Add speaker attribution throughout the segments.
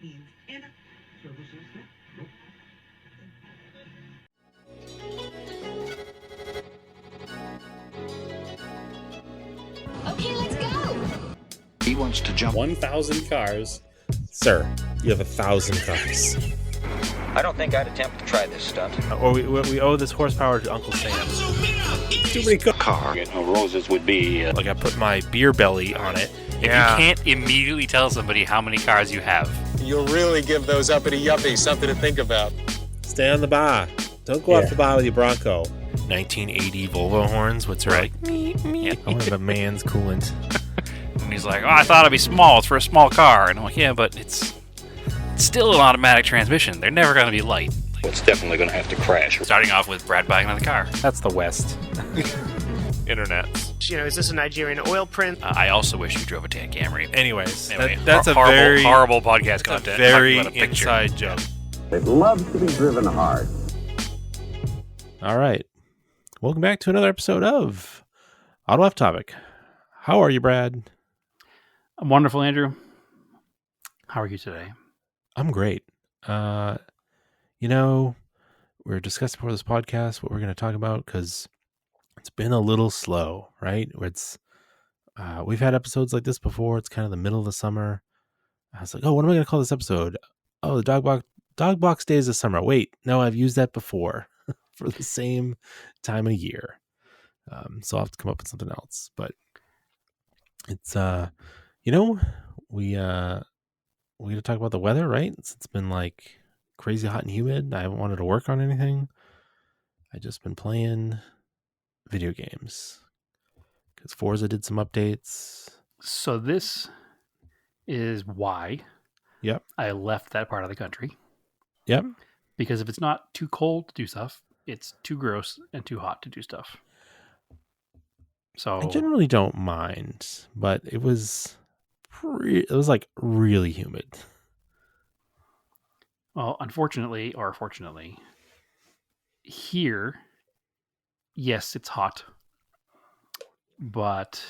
Speaker 1: Okay, let's go.
Speaker 2: He wants to jump
Speaker 3: 1,000 cars. Sir, you have 1,000 cars.
Speaker 2: I don't think I'd attempt to try this stunt.
Speaker 4: Or we owe this horsepower to Uncle Sam.
Speaker 3: Too many cars.
Speaker 2: Car. Roses would be...
Speaker 4: Like I put my beer belly on it.
Speaker 5: If you can't immediately tell somebody how many cars you have.
Speaker 6: You'll really give those uppity yuppies something to think about.
Speaker 3: Stay on the bar. Don't go off the bar with your Bronco.
Speaker 4: 1980 Volvo horns. What's right? I want a man's coolant.
Speaker 5: And he's like, oh, I thought it'd be small. It's for a small car. And I'm like, yeah, but it's still an automatic transmission. They're never going to be light.
Speaker 2: It's definitely going to have to crash.
Speaker 5: Starting off with Brad buying another car.
Speaker 4: That's the West. Internet.
Speaker 7: Is this a Nigerian oil print?
Speaker 5: I also wish you drove a tan Camry.
Speaker 4: Anyways,
Speaker 5: Anyway,
Speaker 4: that's a
Speaker 5: horrible,
Speaker 4: very
Speaker 5: horrible podcast content.
Speaker 4: very
Speaker 5: Talking about a picture.
Speaker 4: inside joke.
Speaker 8: They'd love to be driven hard.
Speaker 3: All right. Welcome back to another episode of Auto Off Topic. How are you, Brad?
Speaker 5: I'm wonderful, Andrew. How are you today?
Speaker 3: I'm great. We were discussing before this podcast what we're going to talk about because it's been a little slow, right? We've had episodes like this before. It's kind of the middle of the summer. I was like, oh, what am I going to call this episode? Oh, the dog box days of summer. Wait, no, I've used that before for the same time of year. So I'll have to come up with something else. But it's, we got to talk about the weather, right? It's been like crazy hot and humid. I haven't wanted to work on anything. I just been playing video games because Forza did some updates.
Speaker 5: So this is why I left that part of the country.
Speaker 3: Yep.
Speaker 5: Because if it's not too cold to do stuff, it's too gross and too hot to do stuff. So
Speaker 3: I generally don't mind, but it was like really humid.
Speaker 5: Well, unfortunately, or fortunately, here, yes, it's hot, but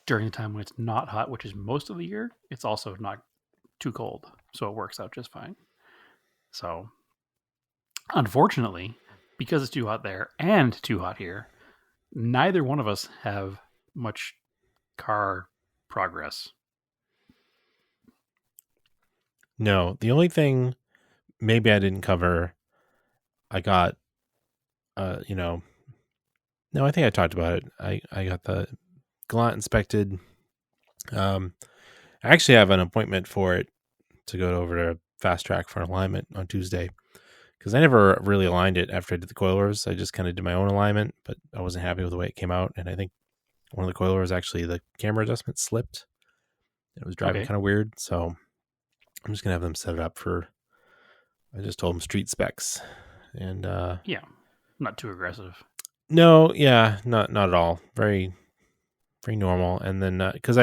Speaker 5: during the time when it's not hot, which is most of the year, it's also not too cold. So it works out just fine. So unfortunately, because it's too hot there and too hot here, neither one of us have much car progress.
Speaker 3: No, the only thing maybe I didn't cover, I got, no, I think I talked about it. I got the Galant inspected. I actually have an appointment for it to go over to Fast Track for an alignment on Tuesday because I never really aligned it after I did the coilers. I just kind of did my own alignment, but I wasn't happy with the way it came out. And I think one of the coilers, actually, the camera adjustment slipped. It was driving kind of weird. So I'm just going to have them set it up for, I just told them street specs. And
Speaker 5: not too aggressive.
Speaker 3: No, yeah, not at all. Very, very normal. And then, because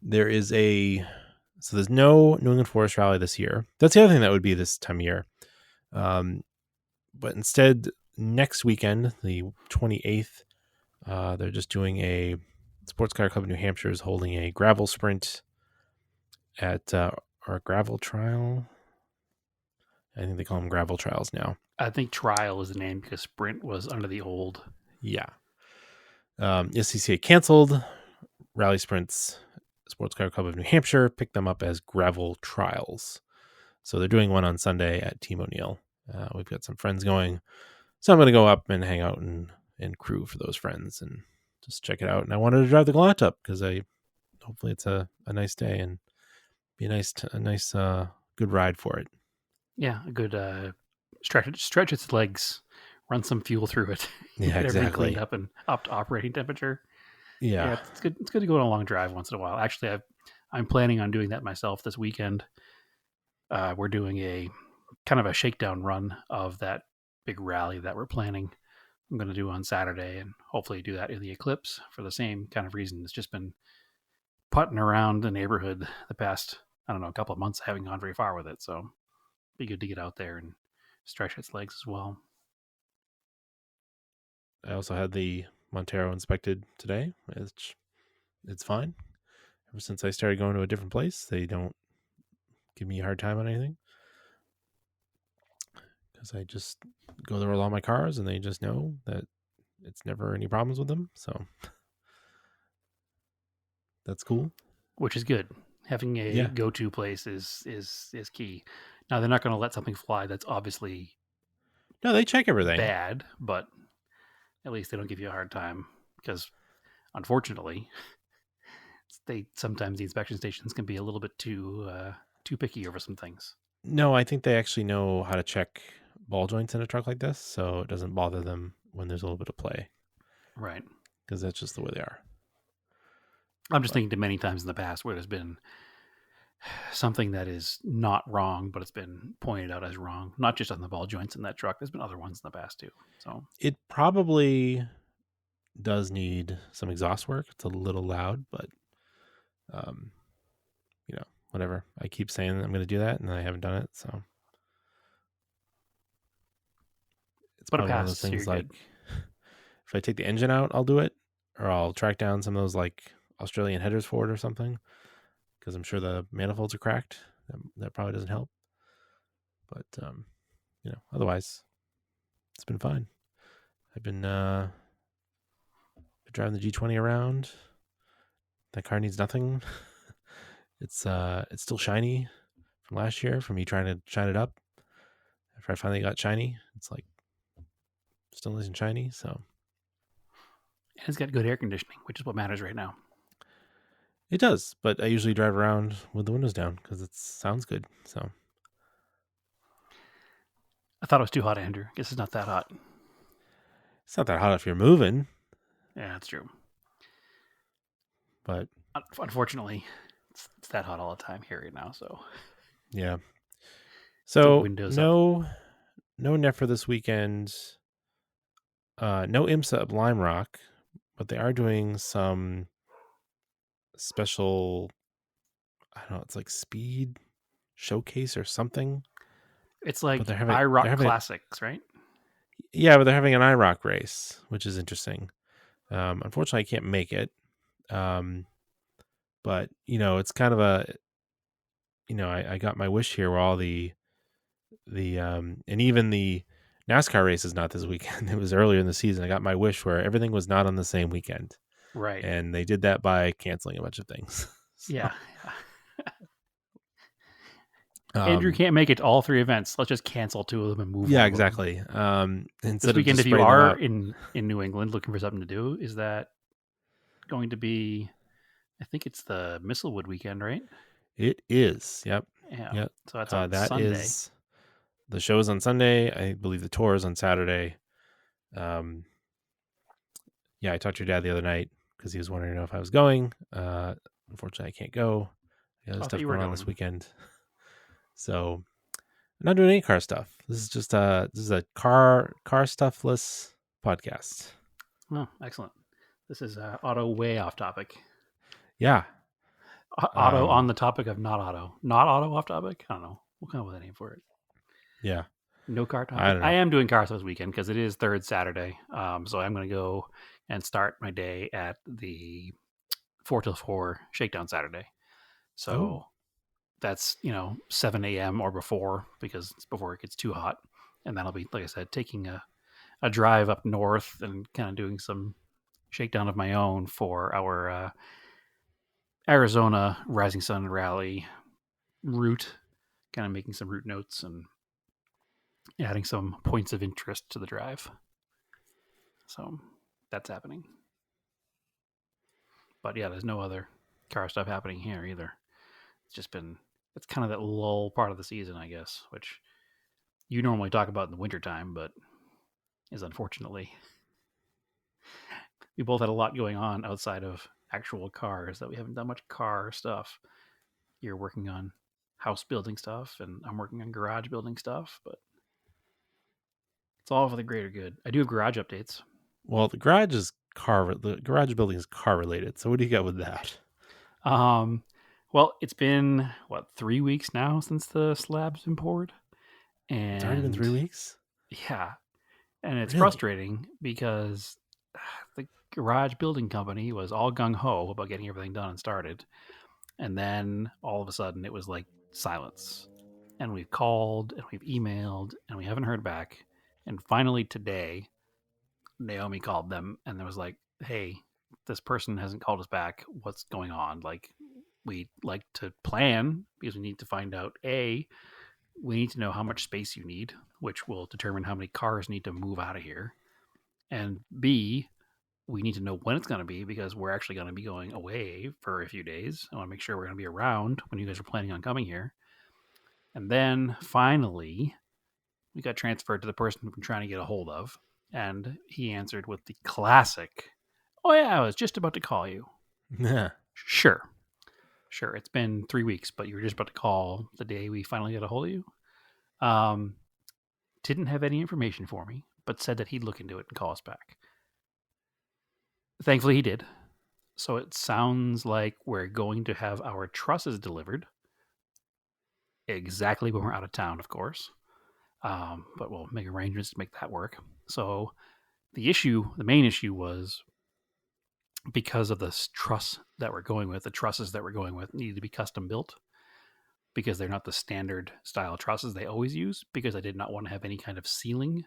Speaker 3: there's no New England Forest Rally this year. That's the other thing that would be this time of year. But instead, next weekend, the 28th, they're just doing a Sports Car Club of New Hampshire is holding a gravel sprint at, or a gravel trial. I think they call them gravel trials now.
Speaker 5: I think trial is the name because sprint was under the old.
Speaker 3: Yeah. SCCA canceled Rally Sprints. Sports Car Club of New Hampshire picked them up as gravel trials. So they're doing one on Sunday at Team O'Neill. We've got some friends going. So I'm going to go up and hang out and crew for those friends and just check it out. And I wanted to drive the Galant up because hopefully it's a nice day and be a nice good ride for it.
Speaker 5: Yeah, a good stretch its legs, run some fuel through it.
Speaker 3: Yeah, exactly.
Speaker 5: Cleaned up and up to operating temperature.
Speaker 3: Yeah,
Speaker 5: it's good. It's good to go on a long drive once in a while. Actually, I'm planning on doing that myself this weekend. We're doing a kind of a shakedown run of that big rally that we're planning. I'm going to do on Saturday and hopefully do that in the Eclipse for the same kind of reason. It's just been putting around the neighborhood the past, couple of months. I haven't gone very far with it. So be good to get out there and stretch its legs as well.
Speaker 3: I also had the Montero inspected today. It's fine. ever since I started going to a different place, they don't give me a hard time on anything. Because I just go there with all my cars and they just know that it's never any problems with them. So that's cool.
Speaker 5: Which is good. Having a
Speaker 3: Yeah.
Speaker 5: go-to place is key. Now they're not going to let something fly that's obviously
Speaker 3: No, they check everything.
Speaker 5: bad, but at least they don't give you a hard time because, unfortunately, sometimes the inspection stations can be a little bit too picky over some things.
Speaker 3: No, I think they actually know how to check ball joints in a truck like this, so it doesn't bother them when there's a little bit of play.
Speaker 5: Right.
Speaker 3: Because that's just the way they are.
Speaker 5: I'm just thinking to many times in the past where there's been something that is not wrong, but it's been pointed out as wrong. Not just on the ball joints in that truck. There's been other ones in the past too. So
Speaker 3: it probably does need some exhaust work. It's a little loud, but whatever. I keep saying I'm going to do that, and I haven't done it. So it's
Speaker 5: but it
Speaker 3: probably one of
Speaker 5: passed,
Speaker 3: those things
Speaker 5: so you're
Speaker 3: like
Speaker 5: good.
Speaker 3: if I take the engine out, I'll do it, or I'll track down some of those like Australian headers for it or something, because I'm sure the manifolds are cracked. That probably doesn't help. But otherwise, it's been fine. I've been driving the G20 around. That car needs nothing. It's still shiny from last year, from me trying to shine it up. After I finally got shiny, it's like still isn't shiny. So
Speaker 5: And it's got good air conditioning, which is what matters right now.
Speaker 3: it does, but I usually drive around with the windows down because it sounds good. So
Speaker 5: I thought it was too hot, Andrew. Guess it's not that hot.
Speaker 3: it's not that hot if you're moving,
Speaker 5: Yeah, that's true.
Speaker 3: but
Speaker 5: Unfortunately, it's that hot all the time here right now. So
Speaker 3: yeah. So
Speaker 5: windows
Speaker 3: no Nefer this weekend. No IMSA at Lime Rock, but they are doing some special, I don't know, it's like speed showcase or something.
Speaker 5: it's like
Speaker 3: they're having-
Speaker 5: iRock
Speaker 3: they're having-
Speaker 5: Classics, right?
Speaker 3: Yeah, but they're having an IROC race, which is interesting. Unfortunately, I can't make it. But it's kind of a, I got my wish here where all the and even the NASCAR race is not this weekend. It was earlier in the season. I got my wish where everything was not on the same weekend.
Speaker 5: Right.
Speaker 3: And they did that by canceling a bunch of things. So,
Speaker 5: Yeah. Andrew can't make it to all three events. Let's just cancel two of them and move.
Speaker 3: Yeah,
Speaker 5: on.
Speaker 3: exactly.
Speaker 5: This weekend, if you are in New England looking for something to do, is that going to be? I think it's the Mistlewood weekend, right?
Speaker 3: It is. Yep.
Speaker 5: Yeah.
Speaker 3: Yep.
Speaker 5: So that's on
Speaker 3: that
Speaker 5: Sunday.
Speaker 3: is the show is on Sunday. I believe the tour is on Saturday. Yeah, I talked to your dad the other night because he was wondering if I was going. Unfortunately, I can't go. I got other stuff going on this weekend. So I'm not doing any car stuff. This is just a car stuffless podcast.
Speaker 5: Oh, excellent. This is auto way off topic.
Speaker 3: Yeah.
Speaker 5: Auto on the topic of not auto. Not auto off topic? I don't know. We'll come up with a name for it.
Speaker 3: Yeah.
Speaker 5: No car topic.
Speaker 3: I don't know.
Speaker 5: I am doing car stuff this weekend because it is third Saturday. So I'm going to go and start my day at the 4 till 4 Shakedown Saturday. So that's 7 a.m. or before, because it's before it gets too hot. And that'll be, like I said, taking a drive up north and kind of doing some shakedown of my own for our Arizona Rising Sun Rally route, kind of making some route notes and adding some points of interest to the drive. So that's happening. But yeah, there's no other car stuff happening here either. It's kind of that lull part of the season, I guess, which you normally talk about in the wintertime, but is unfortunately, we both had a lot going on outside of actual cars that we haven't done much car stuff. You're working on house building stuff and I'm working on garage building stuff, but it's all for the greater good. I do have garage updates.
Speaker 3: Well, the garage building is car related. So what do you got with that?
Speaker 5: Well, it's been 3 weeks now since the slab's been poured, and
Speaker 3: It's already been 3 weeks.
Speaker 5: Yeah, and it's
Speaker 3: Really?
Speaker 5: frustrating because the garage building company was all gung ho about getting everything done and started, And then all of a sudden it was like silence. And we've called and we've emailed and we haven't heard back. And finally today, Naomi called them and there was like, hey, this person hasn't called us back. What's going on? Like, we like to plan because we need to find out we need to know how much space you need, which will determine how many cars need to move out of here. And B, we need to know when it's going to be because we're actually going to be going away for a few days. I want to make sure we're going to be around when you guys are planning on coming here. And then finally, we got transferred to the person we've been trying to get a hold of. And he answered with the classic, oh, yeah, I was just about to call you.
Speaker 3: Yeah.
Speaker 5: Sure. It's been 3 weeks, but you were just about to call the day we finally got a hold of you. Didn't have any information for me, but said that he'd look into it and call us back. Thankfully, he did. So it sounds like we're going to have our trusses delivered exactly when we're out of town, of course. But we'll make arrangements to make that work. So the main issue was because of the truss that we're going with, the trusses that we're going with needed to be custom built because they're not the standard style trusses they always use, because I did not want to have any kind of ceiling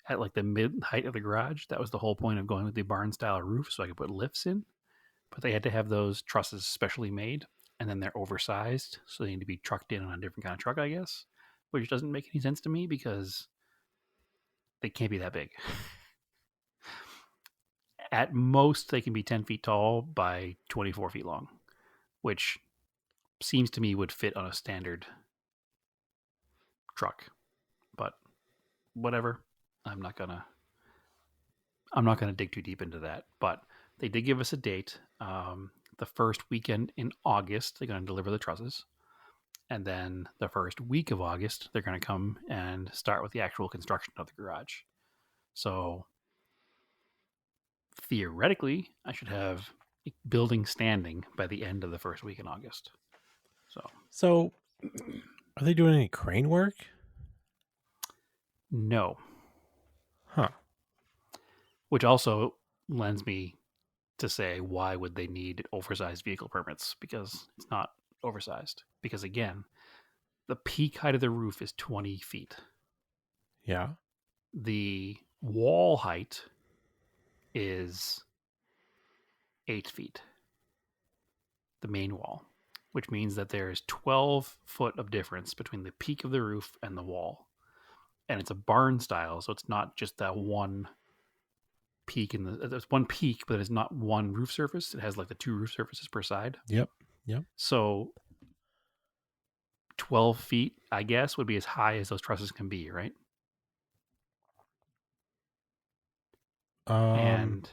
Speaker 5: at like the mid height of the garage. That was the whole point of going with the barn style roof, so I could put lifts in. But they had to have those trusses specially made, and then they're oversized, so they need to be trucked in on a different kind of truck, I guess, which doesn't make any sense to me because they can't be that big. At most, they can be 10 feet tall by 24 feet long, which seems to me would fit on a standard truck. But whatever. I'm not gonna dig too deep into that. But they did give us a date. The first weekend in August, they're going to deliver the trusses. And then the first week of August, they're going to come and start with the actual construction of the garage. So theoretically, I should have a building standing by the end of the first week in August.
Speaker 3: So are they doing any crane work?
Speaker 5: No.
Speaker 3: Huh.
Speaker 5: Which also lends me to say, why would they need oversized vehicle permits? Because it's not oversized. Because again, the peak height of the roof is 20 feet.
Speaker 3: Yeah.
Speaker 5: The wall height is 8 feet. The main wall. Which means that there's 12 foot of difference between the peak of the roof and the wall. And it's a barn style, so it's not just that one peak there's one peak, but it's not one roof surface. It has like the 2 roof surfaces per side.
Speaker 3: Yep.
Speaker 5: So 12 feet, I guess, would be as high as those trusses can be, right? And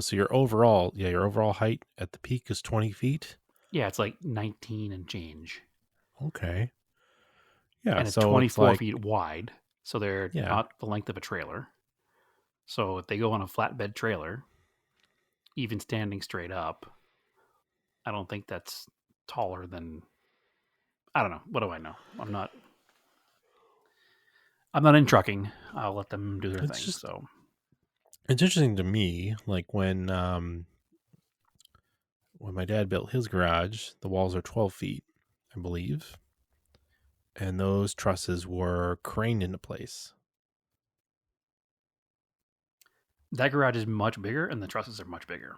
Speaker 3: so your overall height at the peak is 20 feet.
Speaker 5: Yeah, it's like 19 and change.
Speaker 3: Okay. Yeah,
Speaker 5: and it's
Speaker 3: so
Speaker 5: 24
Speaker 3: it's
Speaker 5: feet wide, so they're not the length of a trailer. So if they go on a flatbed trailer, even standing straight up, I don't think that's taller than, I don't know. What do I know? I'm not in trucking. I'll let them do their thing. So
Speaker 3: it's interesting to me, like when my dad built his garage, the walls are 12 feet, I believe. And those trusses were craned into place.
Speaker 5: That garage is much bigger, and the trusses are much bigger.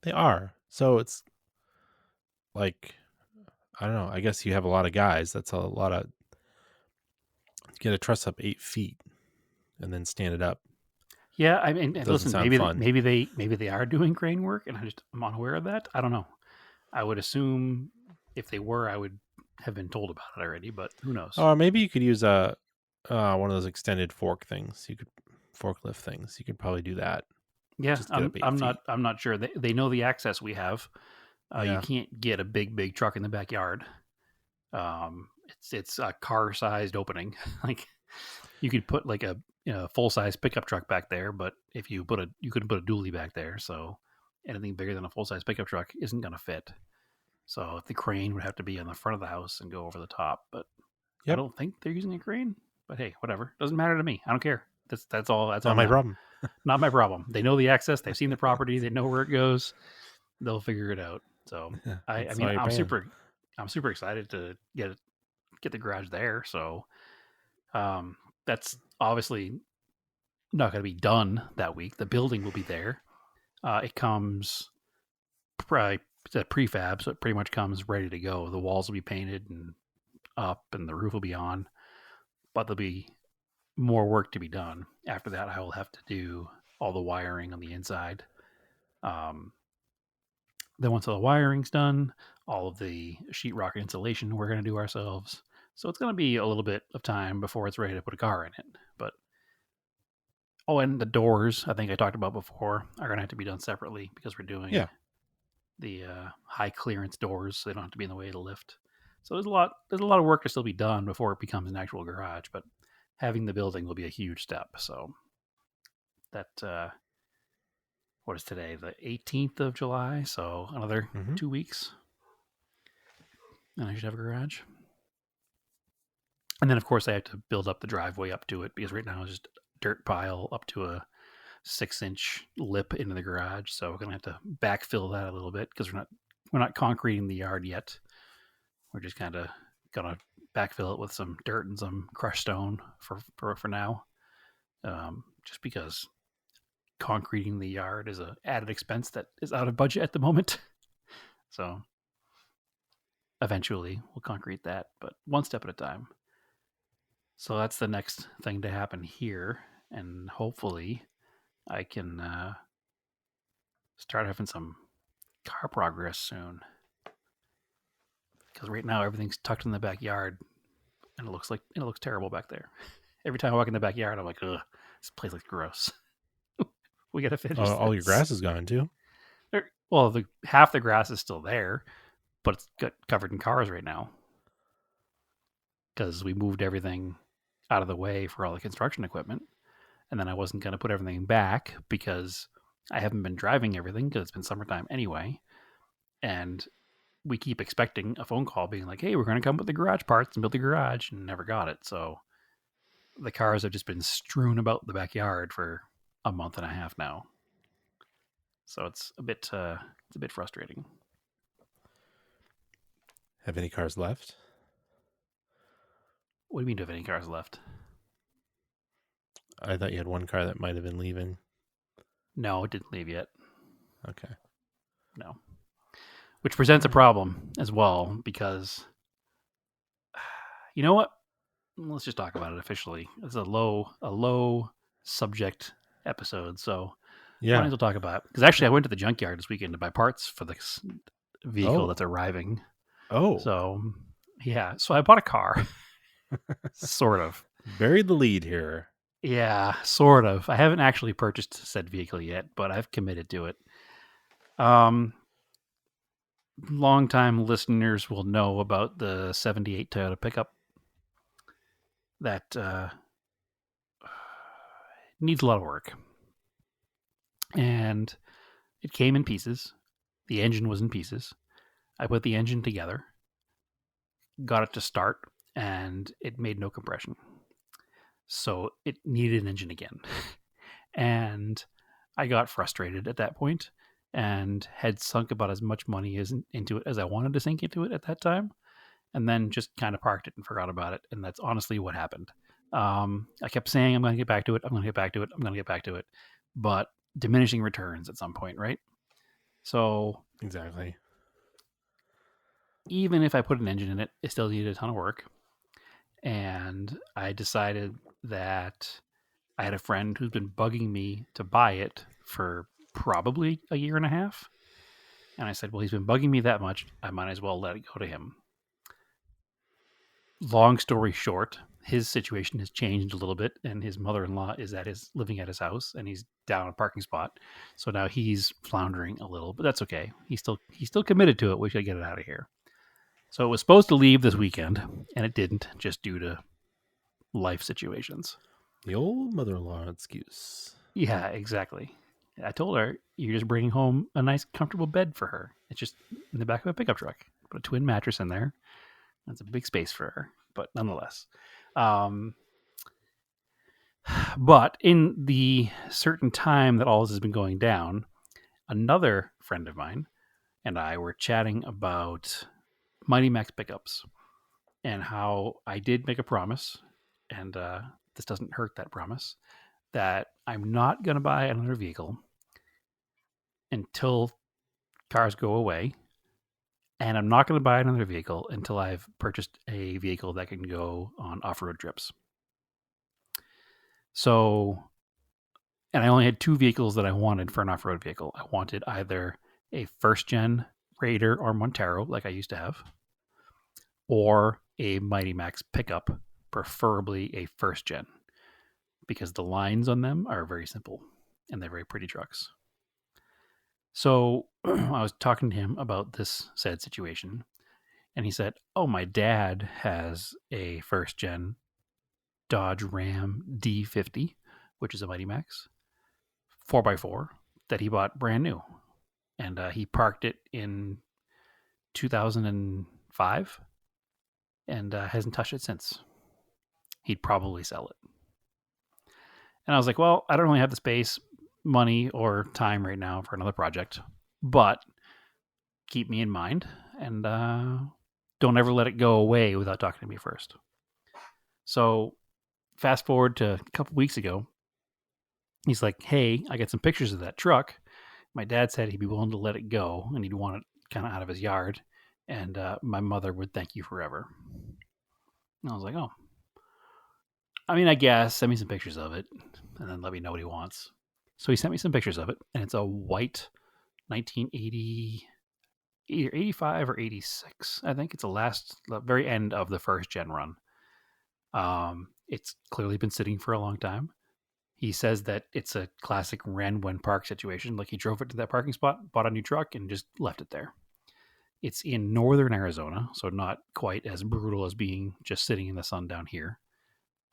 Speaker 3: They are. So it's like, I don't know. I guess you have a lot of guys. That's a lot of. Get a truss up 8 feet, and then stand it up.
Speaker 5: Yeah, I mean, listen, maybe they are doing crane work, and I'm unaware of that. I don't know. I would assume if they were, I would have been told about it already, but who knows?
Speaker 3: Or maybe you could use one of those extended forklift things. You could probably do that.
Speaker 5: Yeah, I'm not sure. They know the access we have. You can't get a big truck in the backyard. It's a car-sized opening. Like you could put like a full-size pickup truck back there, but if you couldn't put a dually back there. So anything bigger than a full-size pickup truck isn't going to fit. So the crane would have to be on the front of the house and go over the top. But I don't think they're using a crane. But hey, whatever. Doesn't matter to me. I don't care. That's all. That's
Speaker 3: not my problem.
Speaker 5: Not my problem. They know the access. They've seen the property. They know where it goes. They'll figure it out. So I
Speaker 3: That's
Speaker 5: mean,
Speaker 3: all you're
Speaker 5: I'm
Speaker 3: paying.
Speaker 5: super excited to get the garage there. So that's obviously not going to be done that week. The building will be there. It comes probably it's a prefab, so it pretty much comes ready to go. The walls will be painted and up, and the roof will be on. But there'll be more work to be done. After that, I will have to do all the wiring on the inside. Then once all the wiring's done, all of the sheetrock insulation we're going to do ourselves. So it's going to be a little bit of time before it's ready to put a car in it. But and the doors, I think I talked about before, are going to have to be done separately because we're doing the high clearance doors, so they don't have to be in the way of the lift. So there's a lot of work to still be done before it becomes an actual garage. But having the building will be a huge step. So that what is today? The 18th of July. So another 2 weeks, and I should have a garage. And then, of course, I have to build up the driveway up to it because right now it's just a dirt pile up to a 6-inch lip into the garage. So we're gonna have to backfill that a little bit because we're not concreting the yard yet. We're just kind of gonna backfill it with some dirt and some crushed stone for now. Just because concreting the yard is an added expense that is out of budget at the moment. So eventually we'll concrete that, but one step at a time. So that's the next thing to happen here, and hopefully I can start having some car progress soon. Because right now everything's tucked in the backyard, and it looks terrible back there. Every time I walk in the backyard, I'm like, ugh, this place looks gross. We got to finish this.
Speaker 3: All your grass is gone too.
Speaker 5: Well, half the grass is still there, but it's got covered in cars right now because we moved everything out of the way for all the construction equipment, and then I wasn't going to put everything back because I haven't been driving everything because it's been summertime anyway, and we keep expecting a phone call being like, hey, we're going to come with the garage parts and build the garage, and never got it. So the cars have just been strewn about the backyard for a month and a half now. So it's a bit frustrating.
Speaker 3: Have any cars left?
Speaker 5: What do you mean, do you have any cars left?
Speaker 3: I thought you had one car that might have been leaving.
Speaker 5: No, it didn't leave yet.
Speaker 3: Okay.
Speaker 5: No. Which presents a problem as well because, you know what? Let's just talk about it officially. It's a low subject episode, so
Speaker 3: yeah,
Speaker 5: might as well talk about it. Because actually, I went to the junkyard this weekend to buy parts for this vehicle that's arriving.
Speaker 3: Oh,
Speaker 5: so yeah, so I bought a car. Sort of.
Speaker 3: Buried the lead here.
Speaker 5: Yeah, sort of. I haven't actually purchased said vehicle yet, but I've committed to it. Longtime listeners will know about the 78 Toyota pickup that needs a lot of work. And it came in pieces. The engine was in pieces. I put the engine together, got it to start, and it made no compression. So it needed an engine again. And I got frustrated at that point and had sunk about as much money into it as I wanted to sink into it at that time. And then just kind of parked it and forgot about it. And that's honestly what happened. I kept saying, I'm going to get back to it. I'm going to get back to it. I'm going to get back to it. But diminishing returns at some point, right? So
Speaker 3: exactly.
Speaker 5: Even if I put an engine in it, it still needed a ton of work. And I decided that I had a friend who's been bugging me to buy it for probably a year and a half. And I said, well, he's been bugging me that much. I might as well let it go to him. Long story short, his situation has changed a little bit, and his mother-in-law is living at his house, and he's down a parking spot. So now he's floundering a little, but that's okay. He's still committed to it. We should get it out of here. So it was supposed to leave this weekend, and it didn't, just due to life situations.
Speaker 3: The old mother-in-law excuse.
Speaker 5: Yeah, exactly. I told her, you're just bringing home a nice, comfortable bed for her. It's just in the back of a pickup truck. Put a twin mattress in there. That's a big space for her, but nonetheless. But in the certain time that all this has been going down, another friend of mine and I were chatting about Mighty Max pickups and how I did make a promise, and this doesn't hurt that promise, that I'm not going to buy another vehicle until cars go away. And I'm not going to buy another vehicle until I've purchased a vehicle that can go on off-road trips. So, and I only had 2 vehicles that I wanted for an off-road vehicle. I wanted either a first-gen Raider or Montero, like I used to have, or a Mighty Max pickup, preferably a first-gen, because the lines on them are very simple, and they're very pretty trucks. So I was talking to him about this said situation, and he said, "Oh, my dad has a first-gen Dodge Ram D50, which is a Mighty Max 4x4 that he bought brand new, and he parked it in 2005 and hasn't touched it since. He'd probably sell it." And I was like, "Well, I don't really have the space, money, or time right now for another project, but keep me in mind, and don't ever let it go away without talking to me first." So fast forward to a couple weeks ago, he's like, "Hey, I got some pictures of that truck. My dad said he'd be willing to let it go, and he'd want it kind of out of his yard, and my mother would thank you forever." And I was like, "Oh, I mean, I guess send me some pictures of it, and then let me know what he wants." So he sent me some pictures of it, and it's a white 1980, either 85 or 86. I think it's the very end of the first gen run. It's clearly been sitting for a long time. He says that it's a classic rent when park situation. Like, he drove it to that parking spot, bought a new truck, and just left it there. It's in northern Arizona, so not quite as brutal as being just sitting in the sun down here.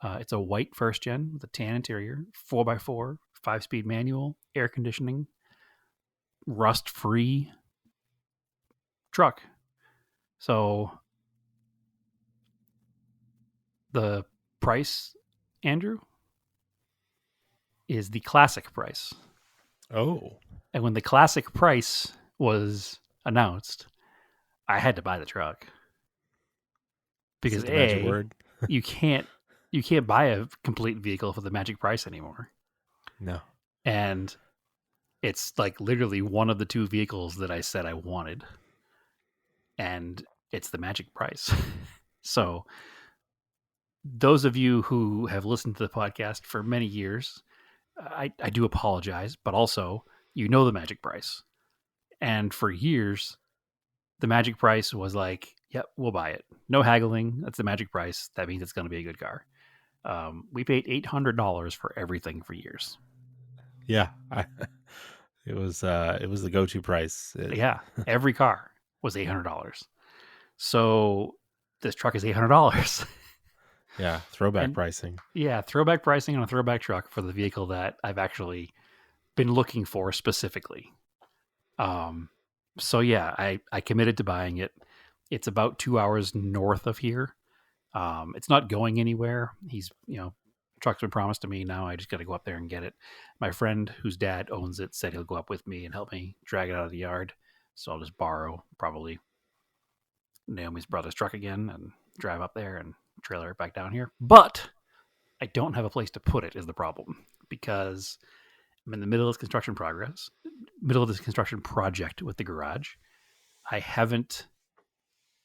Speaker 5: It's a white first gen with a tan interior, 4x4, 5-speed manual, air conditioning, rust-free truck. So the price, Andrew, is the classic price.
Speaker 3: Oh,
Speaker 5: And when the classic price was announced, I had to buy the truck. Because
Speaker 3: is it the magic word?
Speaker 5: you can't buy a complete vehicle for the magic price anymore.
Speaker 3: No.
Speaker 5: And it's like literally one of the 2 vehicles that I said I wanted. And it's the magic price. So those of you who have listened to the podcast for many years, I do apologize, but also, you know the magic price. And for years, the magic price was like, "Yep, we'll buy it. No haggling. That's the magic price. That means it's going to be a good car." We paid $800 for everything for years.
Speaker 3: Yeah, it was the go-to price.
Speaker 5: Yeah, every car was $800. So this truck is $800.
Speaker 3: Yeah, throwback
Speaker 5: And-
Speaker 3: pricing.
Speaker 5: Yeah, throwback pricing on a throwback truck for the vehicle that I've actually been looking for specifically. So yeah, I committed to buying it. It's about 2 hours north of here. It's not going anywhere. Truck's been promised to me. Now I just got to go up there and get it. My friend whose dad owns it said he'll go up with me and help me drag it out of the yard. So I'll just borrow probably Naomi's brother's truck again and drive up there and trailer it back down here. But I don't have a place to put it is the problem, because I'm in the middle of this construction project with the garage. I haven't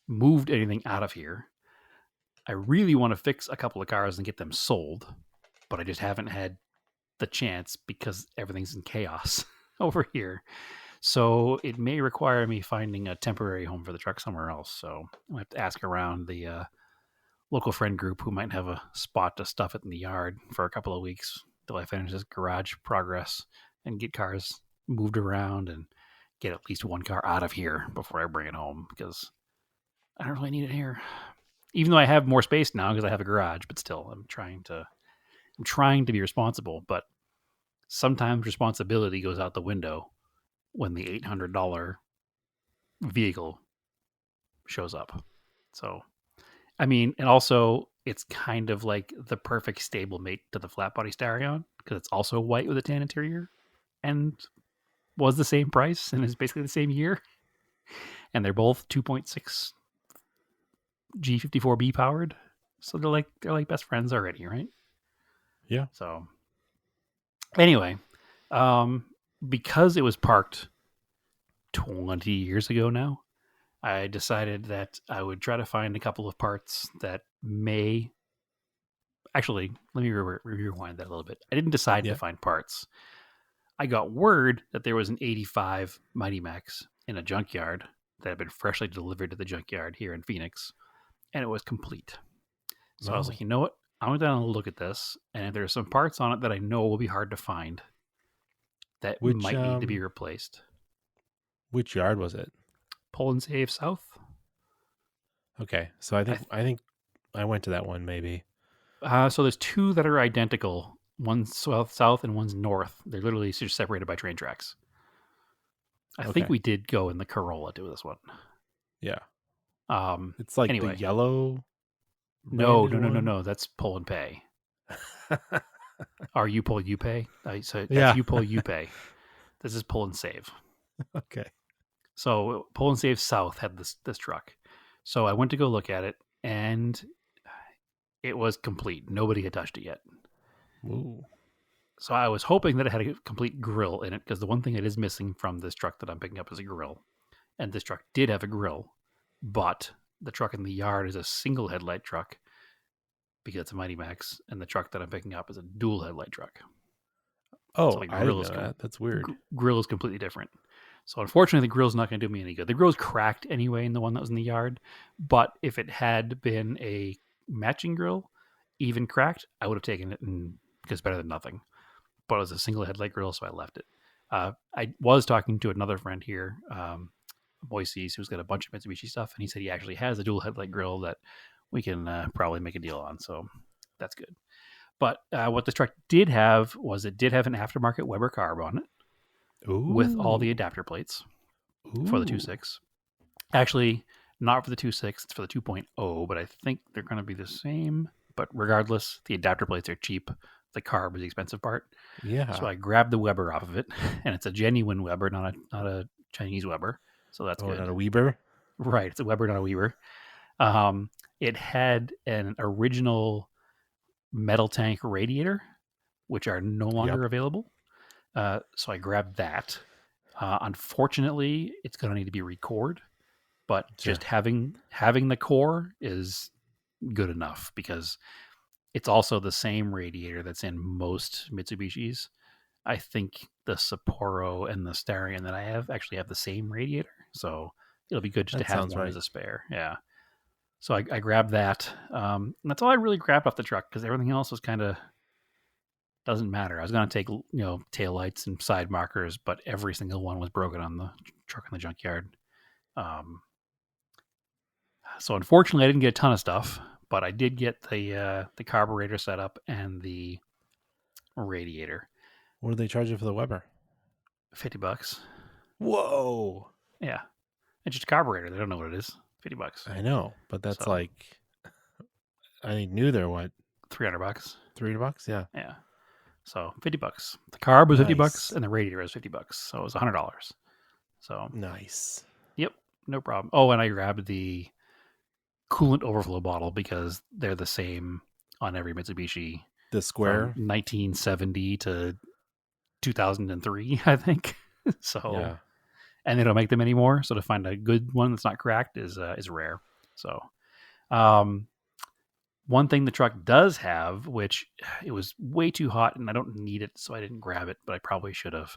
Speaker 5: moved anything out of here. I really want to fix a couple of cars and get them sold, but I just haven't had the chance because everything's in chaos over here. So it may require me finding a temporary home for the truck somewhere else. So I have to ask around the local friend group who might have a spot to stuff it in the yard for a couple of weeks till I finish this garage progress and get cars moved around and get at least one car out of here before I bring it home, because I don't really need it here. Even though I have more space now because I have a garage, but still, I'm trying to be responsible. But sometimes responsibility goes out the window when the $800 vehicle shows up. So, I mean, and also it's kind of like the perfect stablemate to the flat body Starion, because it's also white with a tan interior and was the same price and is basically the same year. and they're both 2.6 G54B powered. So they're like best friends already, right?
Speaker 3: Yeah.
Speaker 5: So anyway, because it was parked 20 years ago now, I decided that I would try to find a couple of parts that may. Actually, let me rewind that a little bit. I didn't decide to find parts. I got word that there was an 85 Mighty Max in a junkyard that had been freshly delivered to the junkyard here in Phoenix, and it was complete. So I was like, you know what? I went down and look at this, and if there's some parts on it that I know will be hard to find that might need to be replaced.
Speaker 3: Which yard was it?
Speaker 5: Pull and Save South.
Speaker 3: Okay, so I think I went to that one maybe.
Speaker 5: So there's two that are identical. One's south and one's north. They're literally just separated by train tracks. I think we did go in the Corolla to this one.
Speaker 3: Yeah. It's like
Speaker 5: anyway.
Speaker 3: the yellow.
Speaker 5: No. That's Pull and Pay. Are you pull, you pay? So that's you pull, you pay. This is Pull and Save.
Speaker 3: Okay.
Speaker 5: So Pull and Save South had this truck. So I went to go look at it, and it was complete. Nobody had touched it yet.
Speaker 3: Ooh.
Speaker 5: So I was hoping that it had a complete grill in it, because the one thing that is missing from this truck that I'm picking up is a grill. And this truck did have a grill, but the truck in the yard is a single headlight truck because it's a Mighty Max, and the truck that I'm picking up is a dual headlight truck.
Speaker 3: Oh,
Speaker 5: so
Speaker 3: I didn't know that. That's weird.
Speaker 5: Grill is completely different. So unfortunately, the grill's not going to do me any good. The grill's cracked anyway in the one that was in the yard, but if it had been a matching grill, even cracked, I would have taken it, and because better than nothing. But it was a single headlight grill, so I left it. I was talking to another friend here, Moises, who's got a bunch of Mitsubishi stuff, and he said he actually has a dual headlight grill that we can probably make a deal on, so that's good. But what this truck did have was it did have an aftermarket Weber carb on it.
Speaker 3: Ooh.
Speaker 5: With all the adapter plates for the 2.6. Actually, not for the 2.6, it's for the 2.0, but I think they're going to be the same. But regardless, the adapter plates are cheap. The carb is the expensive part.
Speaker 3: Yeah.
Speaker 5: So I grabbed the Weber off of it, and it's a genuine Weber, not a Chinese Weber. So that's good.
Speaker 3: Not a Weber?
Speaker 5: Right, it's a Weber, not a Weber. It had an original metal tank radiator, which are no longer available. So I grabbed that. Unfortunately, it's going to need to be re-cored, but just having the core is good enough, because it's also the same radiator that's in most Mitsubishis. I think the Sapporo and the Starion that I have actually have the same radiator, so it'll be good just to have one as a spare. Yeah. So I grabbed that. And that's all I really grabbed off the truck, because everything else was kind of doesn't matter. I was going to take, tail lights and side markers, but every single one was broken on the truck in the junkyard. So unfortunately, I didn't get a ton of stuff, but I did get the carburetor setup and the radiator.
Speaker 3: What do they charge you for the Weber?
Speaker 5: $50.
Speaker 3: Whoa.
Speaker 5: Yeah. It's just a carburetor. They don't know what it is. $50.
Speaker 3: I know, but that's I knew they're what?
Speaker 5: $300.
Speaker 3: $300? Yeah.
Speaker 5: Yeah. So $50. The carb was $50, and the radiator was $50. So it was $100. So
Speaker 3: nice.
Speaker 5: Yep, no problem. Oh, and I grabbed the coolant overflow bottle, because they're the same on every Mitsubishi.
Speaker 3: The square,
Speaker 5: 1970 to 2003, I think. So,
Speaker 3: yeah.
Speaker 5: And they don't make them anymore. So to find a good one that's not cracked is rare. So, one thing the truck does have, which it was way too hot and I don't need it, so I didn't grab it, but I probably should have,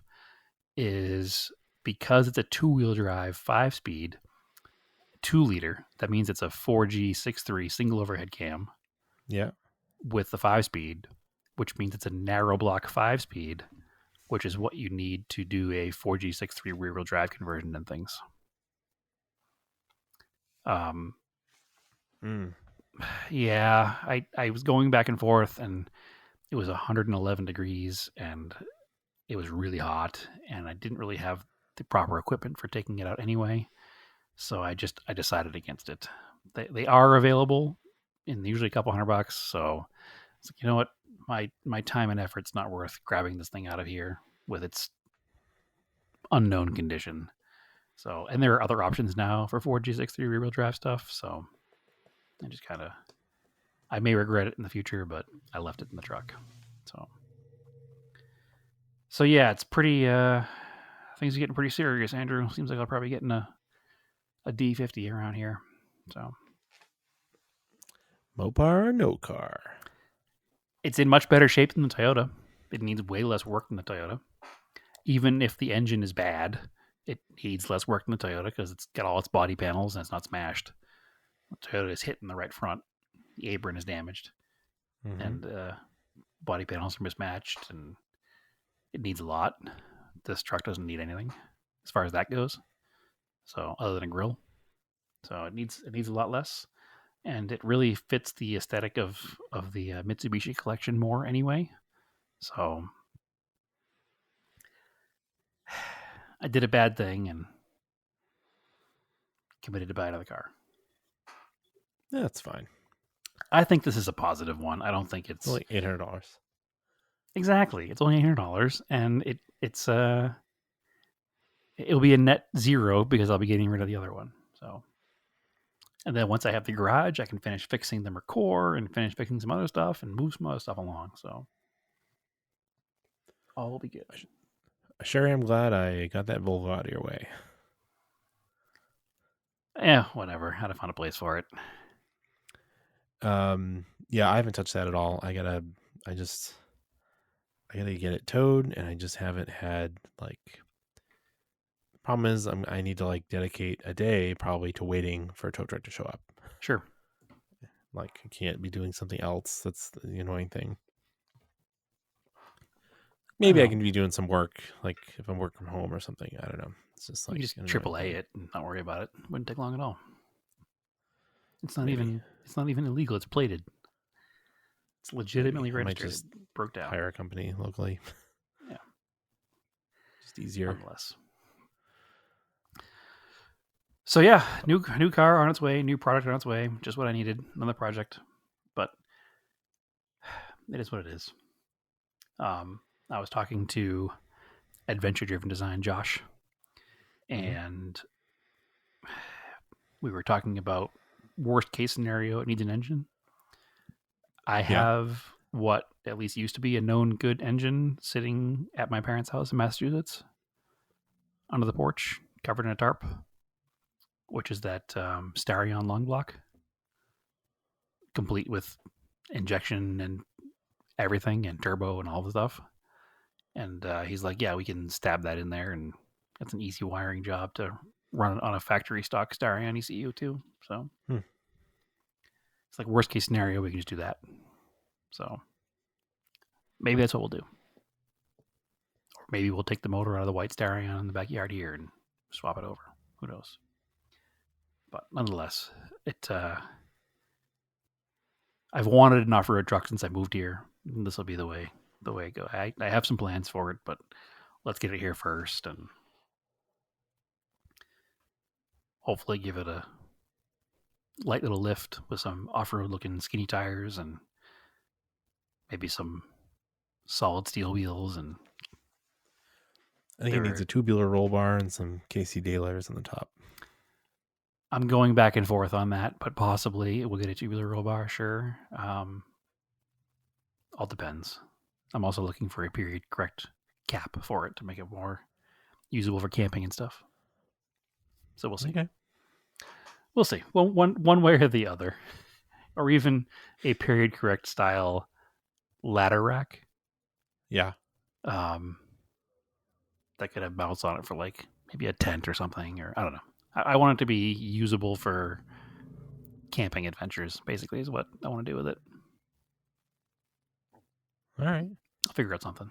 Speaker 5: is because it's a 2-wheel drive 5-speed, 2-liter. That means it's a 4G63 single overhead cam.
Speaker 3: Yeah.
Speaker 5: With the 5-speed, which means it's a narrow block 5-speed, which is what you need to do a 4G63 rear-wheel drive conversion and things. Yeah, I was going back and forth, and it was 111 degrees, and it was really hot, and I didn't really have the proper equipment for taking it out anyway. So I decided against it. They are available in usually a couple $100. So it's like, you know what? My time and effort's not worth grabbing this thing out of here with its unknown condition. So, and there are other options now for Ford G63 rear-wheel drive stuff. So, I just kind of, I may regret it in the future, but I left it in the truck. So yeah, it's pretty. Things are getting pretty serious, Andrew. Seems like I'll probably get in a D50 around here. So,
Speaker 3: Mopar or no car?
Speaker 5: it's in much better shape than the Toyota. It needs way less work than the Toyota. Even if the engine is bad, it needs less work than the Toyota because it's got all its body panels and it's not smashed. The Toyota is hit in the right front. The apron is damaged, and body panels are mismatched, and it needs a lot. This truck doesn't need anything as far as that goes. So, other than a grill, so it needs a lot less, and it really fits the aesthetic of the Mitsubishi collection more anyway. So, I did a bad thing and committed to buy another car.
Speaker 3: That's fine.
Speaker 5: I think this is a positive one. I don't think it's
Speaker 3: Only $800.
Speaker 5: exactly. It's only $800, and it'll be a net zero because I'll be getting rid of the other one. So, and then once I have the garage, I can finish fixing the Mercor and finish fixing some other stuff and move some other stuff along. So, all will be good.
Speaker 3: Sure, I'm glad I got that Volvo out of your way.
Speaker 5: Yeah, whatever. Had to find a place for it.
Speaker 3: Yeah, I haven't touched that at all. I gotta get it towed, and I just haven't had problem is I need to dedicate a day probably to waiting for a tow truck to show up.
Speaker 5: Sure.
Speaker 3: I can't be doing something else. That's the annoying thing. Maybe I can be doing some work, if I'm working from home or something. I don't know. It's just
Speaker 5: You just AAA it and not worry about it. Wouldn't take long at all. It's not even illegal. It's plated. It's legitimately registered.
Speaker 3: Just
Speaker 5: broke down.
Speaker 3: hire a company locally.
Speaker 5: Yeah.
Speaker 3: Just easier.
Speaker 5: Nonetheless. So yeah, new car on its way, new product on its way. Just what I needed. Another project, but it is what it is. I was talking to Adventure Driven Design Josh, and we were talking about worst case scenario. It needs an engine. I have what at least used to be a known good engine sitting at my parents' house in Massachusetts, under the porch, covered in a tarp, which is that Starion long block, complete with injection and everything and turbo and all the stuff. And he's like, yeah, we can stab that in there, and that's an easy wiring job to run on a factory stock Starion ECU too. So it's like worst case scenario, we can just do that. So maybe that's what we'll do. Or maybe we'll take the motor out of the white Starion in the backyard here and swap it over. Who knows? But nonetheless, I've wanted an off-road truck since I moved here. This will be the way I go. I have some plans for it, but let's get it here first and hopefully give it a light little lift with some off-road looking skinny tires and maybe some solid steel wheels. And
Speaker 3: I think it needs a tubular roll bar and some KC daylighters on the top.
Speaker 5: I'm going back and forth on that, but possibly we'll get a tubular roll bar. Sure. All depends. I'm also looking for a period correct cap for it to make it more usable for camping and stuff. So we'll see.
Speaker 3: Okay.
Speaker 5: We'll see. Well, one way or the other, or even a period correct style ladder rack.
Speaker 3: Yeah.
Speaker 5: That could have mounts on it for maybe a tent or something, or I don't know. I want it to be usable for camping adventures, basically, is what I want to do with it.
Speaker 3: All right.
Speaker 5: I'll figure out something.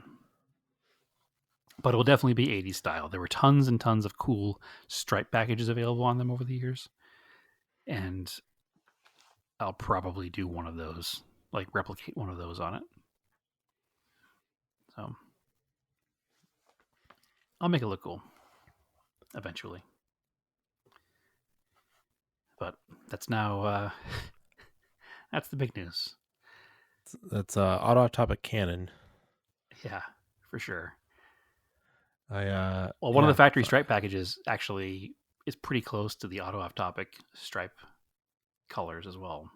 Speaker 5: But it will definitely be 80s style. There were tons and tons of cool stripe packages available on them over the years. And I'll probably do one of those, replicate one of those on it. So I'll make it look cool eventually. But that's now, that's the big news.
Speaker 3: That's Autotopic Cannon.
Speaker 5: Yeah, for sure.
Speaker 3: One
Speaker 5: of the factory stripe packages actually is pretty close to the Auto Off Topic stripe colors as well.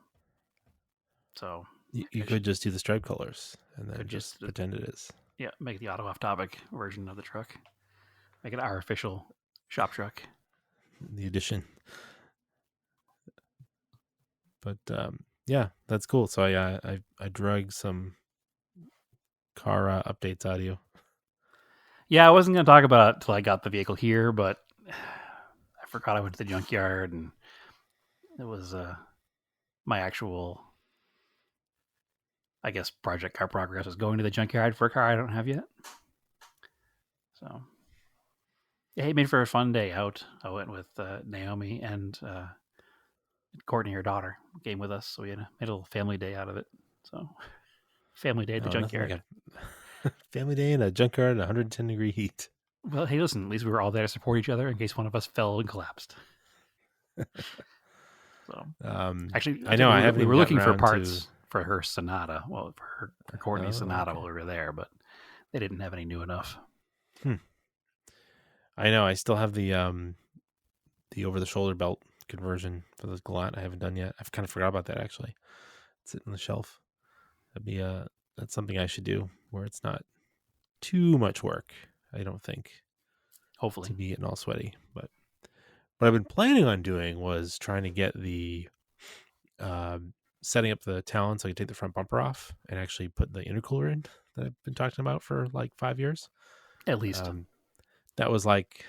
Speaker 5: So
Speaker 3: You could just do the stripe colors and then
Speaker 5: Could
Speaker 3: just
Speaker 5: just-
Speaker 3: pretend it is.
Speaker 5: yeah, make the Auto Off Topic version of the truck. Make it our official shop truck.
Speaker 3: The edition. But yeah, that's cool. So I drug some car updates out of you.
Speaker 5: Yeah, I wasn't going to talk about it till I got the vehicle here, but I forgot I went to the junkyard, and it was my actual, I guess, project car progress was going to the junkyard for a car I don't have yet. So, yeah, it made for a fun day out. I went with Naomi and Courtney, her daughter, came with us, so we had a little family day out of it. So, family day at the
Speaker 3: Oh, nothing
Speaker 5: junkyard.
Speaker 3: like a family day in a junkyard at 110-degree heat.
Speaker 5: Well, hey, listen, at least we were all there to support each other in case one of us fell and collapsed. So, actually,
Speaker 3: I know I haven't.
Speaker 5: We were
Speaker 3: even
Speaker 5: looking for
Speaker 3: gotten around
Speaker 5: parts for her Sonata. Well, for Courtney's Sonata
Speaker 3: okay.
Speaker 5: while we were there, but they didn't have any new enough.
Speaker 3: I know. I still have the over-the-shoulder belt conversion for the Galant. I haven't done yet. I've kind of forgot about that actually. It's sitting on the shelf. That's something I should do where it's not too much work. I don't think.
Speaker 5: Hopefully,
Speaker 3: To be getting all sweaty, but what I've been planning on doing was trying to get the setting up the Talon so I could take the front bumper off and actually put the intercooler in that I've been talking about for like 5 years.
Speaker 5: at least.
Speaker 3: That was like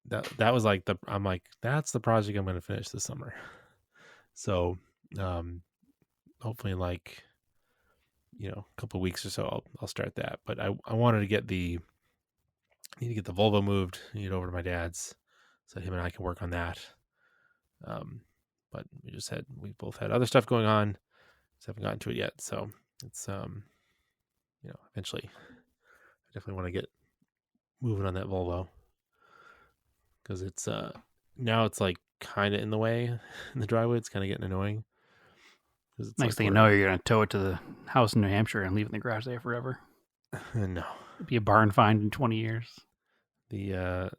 Speaker 3: that was like I'm like, that's the project I'm going to finish this summer. So hopefully in like a couple of weeks or so I'll start that. But I wanted to need to get the Volvo moved, it over to my dad's so him and I can work on that. But we both had other stuff going on. Just haven't gotten to it yet. So it's eventually I definitely want to get moving on that Volvo. Because it's now it's like kind of in the way in the driveway. It's kind of getting annoying.
Speaker 5: Next thing you know, you're going to tow it to the house in New Hampshire and leave it in the garage there forever.
Speaker 3: No.
Speaker 5: It'd be a barn find in 20 years.
Speaker 3: The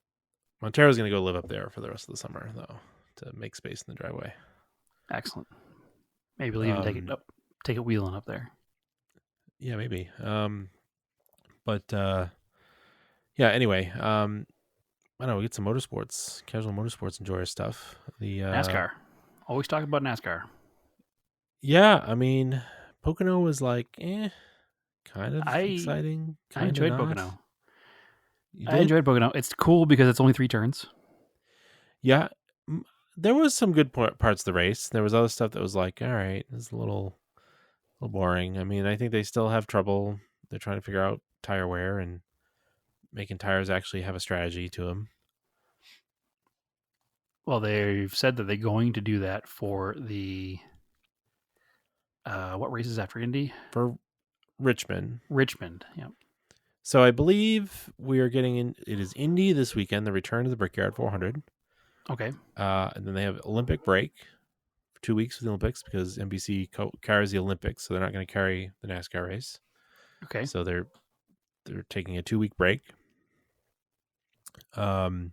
Speaker 3: Montero's going to go live up there for the rest of the summer, though, to make space in the driveway.
Speaker 5: Excellent. Maybe we'll even take it wheeling up there.
Speaker 3: Yeah, maybe. But yeah. Anyway, I don't know. We get some motorsports, casual motorsports enjoyer stuff. The
Speaker 5: NASCAR. Always talk about NASCAR.
Speaker 3: Yeah, I mean, Pocono was like, kind of exciting.
Speaker 5: I enjoyed
Speaker 3: not.
Speaker 5: Pocono.
Speaker 3: You
Speaker 5: I
Speaker 3: did?
Speaker 5: enjoyed Pocono. It's cool because it's only 3 turns.
Speaker 3: Yeah, there was some good parts of the race. There was other stuff that was like, all right, this is a little boring. I mean, I think they still have trouble. They're trying to figure out tire wear and making tires actually have a strategy to them.
Speaker 5: Well, they've said that they're going to do that for the what races after Indy?
Speaker 3: For Richmond.
Speaker 5: Richmond, yeah.
Speaker 3: So I believe we are getting in. It is Indy this weekend, the return to the Brickyard 400.
Speaker 5: Okay.
Speaker 3: And then they have Olympic break for 2 weeks for the Olympics because NBC carries the Olympics, so they're not going to carry the NASCAR race.
Speaker 5: Okay.
Speaker 3: So they're taking a 2-week break. And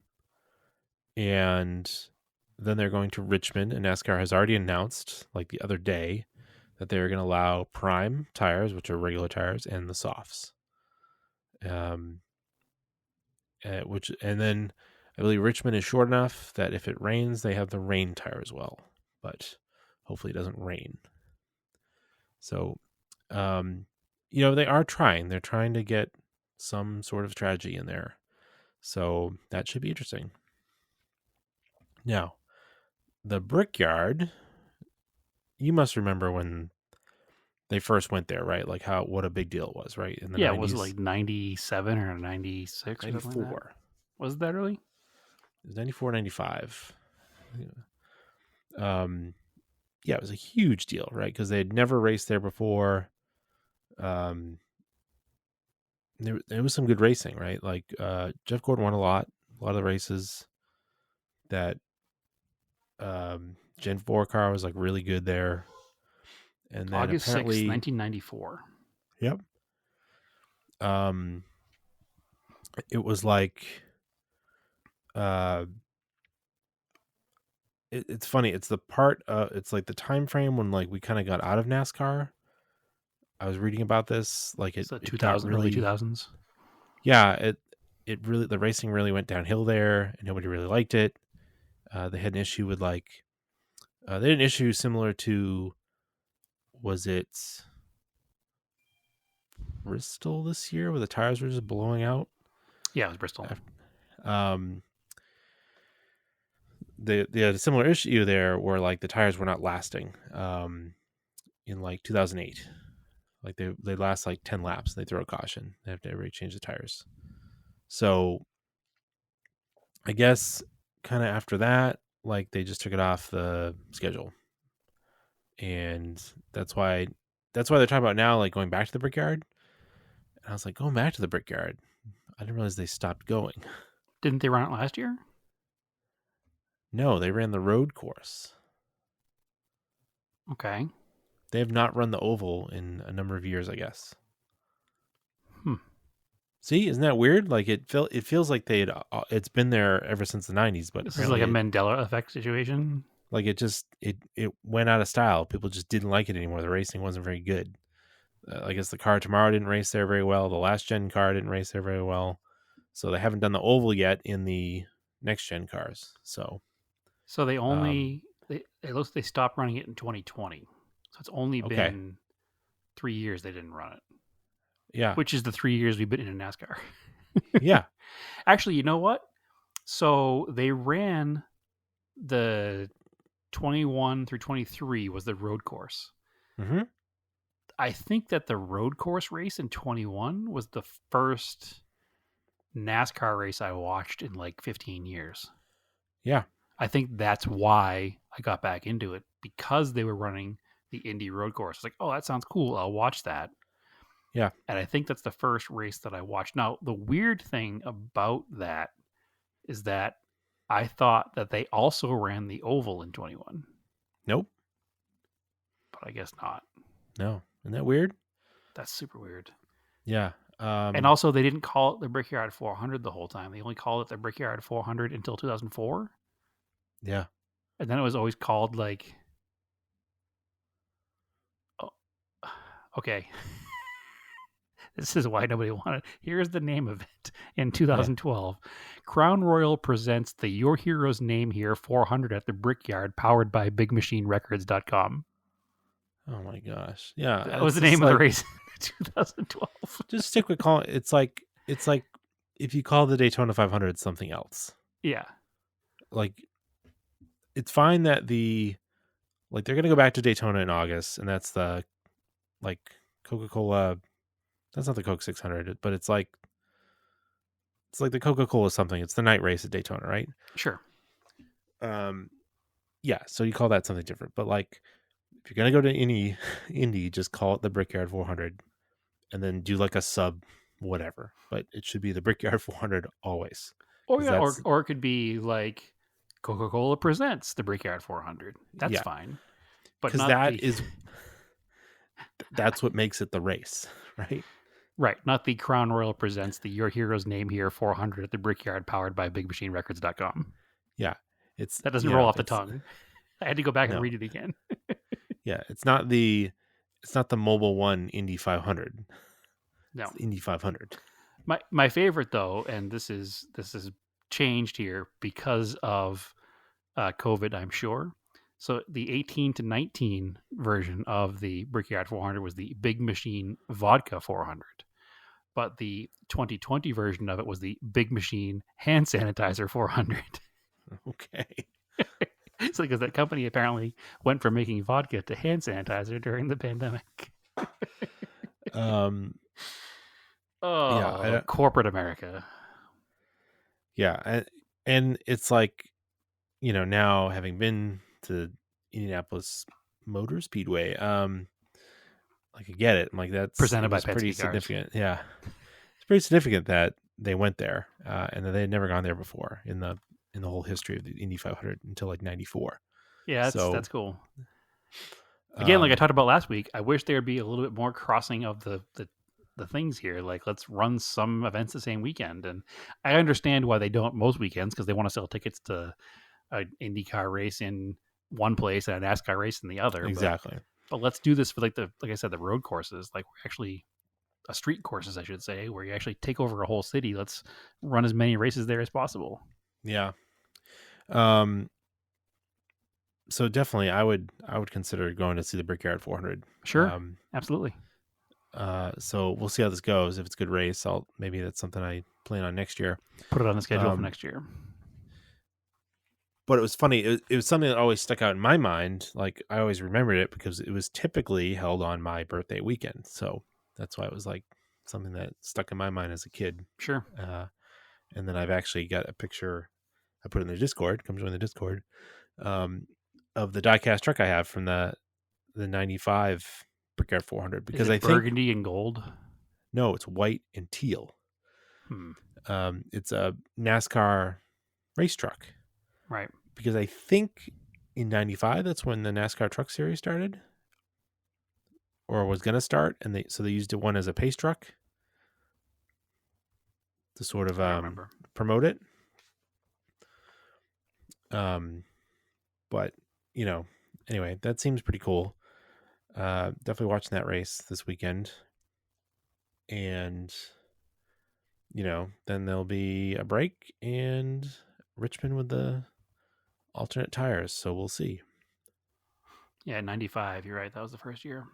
Speaker 3: then they're going to Richmond, and NASCAR has already announced, like the other day, that they're going to allow prime tires, which are regular tires, and the softs. And then I believe Richmond is short enough that if it rains, they have the rain tire as well. But hopefully it doesn't rain. So, they are trying. They're trying to get some sort of strategy in there. So that should be interesting. Now, the Brickyard, you must remember when they first went there, right? Like what a big deal it was, right? In the 90s.
Speaker 5: Was it like 97 or 96 or
Speaker 3: 94.
Speaker 5: something like that? Was it that early?
Speaker 3: It was 94, 95. Yeah, it was a huge deal, right? Because they had never raced there before. There was some good racing, right? Like Jeff Gordon won a lot of the races. That Gen 4 car was like really good there. And then
Speaker 5: August
Speaker 3: apparently,
Speaker 5: 6th, 1994.
Speaker 3: Yep. It was like it's funny. It's the part. It's like the time frame when like we kind of got out of NASCAR. I was reading about this. Like
Speaker 5: So
Speaker 3: it got
Speaker 5: 2000, early
Speaker 3: really
Speaker 5: 2000s.
Speaker 3: yeah. It really the racing really went downhill there, and nobody really liked it. They had an issue with like they had an issue similar to, was it Bristol this year where the tires were just blowing out?
Speaker 5: Yeah, it was Bristol.
Speaker 3: Um, they had a similar issue there where like the tires were not lasting. In like 2008, like they last like 10 laps. They throw a caution. They have to everybody change the tires. So I guess kind of after that, like they just took it off the schedule, and that's why they're talking about now like going back to the Brickyard. And I was like, going back to the Brickyard? I didn't realize they stopped going.
Speaker 5: Didn't they run it last year?
Speaker 3: No, they ran the road course.
Speaker 5: Okay.
Speaker 3: They have not run the oval in a number of years, I guess. See, isn't that weird? Like it feels like it's been there ever since the 90s, but
Speaker 5: this is like a Mandela effect situation.
Speaker 3: Like it went out of style. People just didn't like it anymore. The racing wasn't very good. I guess the car tomorrow didn't race there very well. The last gen car didn't race there very well. So they haven't done the oval yet in the next gen cars. So
Speaker 5: they only it looks like they stopped running it in 2020. So it's only been 3 years they didn't run it.
Speaker 3: Yeah.
Speaker 5: Which is the 3 years we've been in NASCAR.
Speaker 3: Yeah.
Speaker 5: Actually, you know what? So they ran the 21 through 23 was the road course.
Speaker 3: Mm-hmm.
Speaker 5: I think that the road course race in 21 was the first NASCAR race I watched in like 15 years.
Speaker 3: Yeah.
Speaker 5: I think that's why I got back into it, because they were running the Indy road course. It's like, oh, that sounds cool. I'll watch that.
Speaker 3: Yeah.
Speaker 5: And I think that's the first race that I watched. Now, the weird thing about that is that I thought that they also ran the oval in 21.
Speaker 3: Nope.
Speaker 5: But I guess not.
Speaker 3: No. Isn't that weird?
Speaker 5: That's super weird.
Speaker 3: Yeah.
Speaker 5: And also, they didn't call it the Brickyard 400 the whole time. They only called it the Brickyard 400 until 2004.
Speaker 3: Yeah.
Speaker 5: And then it was always called like... Oh, okay. This is why nobody wanted. Here's the name of it in 2012. Yeah. Crown Royal presents the Your Hero's Name Here 400 at the Brickyard, powered by BigMachineRecords.com.
Speaker 3: Oh my gosh. Yeah.
Speaker 5: That was the name of the race in 2012.
Speaker 3: Just stick with calling it's like if you call the Daytona 500 something else.
Speaker 5: Yeah.
Speaker 3: Like it's fine that they're going to go back to Daytona in August, and that's the like Coca-Cola. That's not the Coke 600, but it's like the Coca-Cola something. It's the night race at Daytona, right?
Speaker 5: Sure.
Speaker 3: Yeah. So you call that something different, but like if you're going to go to Indy, just call it the Brickyard 400 and then do like a sub whatever, but it should be the Brickyard 400 always.
Speaker 5: Or yeah, or it could be like Coca-Cola presents the Brickyard 400. That's fine. But
Speaker 3: because that's what makes it the race, right?
Speaker 5: Right. Not the Crown Royal presents the Your Hero's Name Here 400 at the Brickyard, powered by BigMachineRecords.com.
Speaker 3: Yeah.
Speaker 5: That doesn't roll off the tongue. I had to go back and read it again.
Speaker 3: Yeah. It's not the Mobile One Indy 500.
Speaker 5: No.
Speaker 3: It's Indy 500.
Speaker 5: My favorite though, and this is changed here because of COVID, I'm sure. So the 18 to 19 version of the Brickyard 400 was the Big Machine Vodka 400. But the 2020 version of it was the Big Machine Hand Sanitizer 400.
Speaker 3: Okay.
Speaker 5: It's because that company apparently went from making vodka to hand sanitizer during the pandemic. Corporate America.
Speaker 3: Yeah. And it's like, now having been to Indianapolis Motor Speedway, like I get it. I'm like, that's
Speaker 5: presented by
Speaker 3: pretty
Speaker 5: Penske
Speaker 3: significant. Cars. Yeah. It's pretty significant that they went there and that they had never gone there before in the whole history of the Indy 500 until like 94.
Speaker 5: Yeah, that's cool. Again, like I talked about last week, I wish there'd be a little bit more crossing of the things here. Like, let's run some events the same weekend. And I understand why they don't most weekends, because they want to sell tickets to an IndyCar race in one place and a NASCAR race in the other.
Speaker 3: Exactly.
Speaker 5: But let's do this for like I said, the road courses, like we're actually street courses, I should say, where you actually take over a whole city. Let's run as many races there as possible.
Speaker 3: Yeah. So definitely, I would consider going to see the Brickyard 400.
Speaker 5: Sure, absolutely.
Speaker 3: So we'll see how this goes. If it's a good race, maybe that's something I plan on next year.
Speaker 5: Put it on the schedule for next year.
Speaker 3: But it was funny. It was something that always stuck out in my mind. Like I always remembered it because it was typically held on my birthday weekend. So that's why it was like something that stuck in my mind as a kid.
Speaker 5: Sure.
Speaker 3: And then I've actually got a picture. I put it in the Discord. Come join the Discord. Of the diecast truck I have from the 95 Brickyard 400 because I think
Speaker 5: burgundy and gold.
Speaker 3: No, it's white and teal. It's a NASCAR race truck,
Speaker 5: right?
Speaker 3: Because I think in '95 that's when the NASCAR Truck Series started, or was going to start, and they used one as a pace truck to sort of promote it. But anyway, that seems pretty cool. Definitely watching that race this weekend. And, then there'll be a break and Richmond with the alternate tires. So we'll see.
Speaker 5: Yeah, 95. You're right. That was the first year.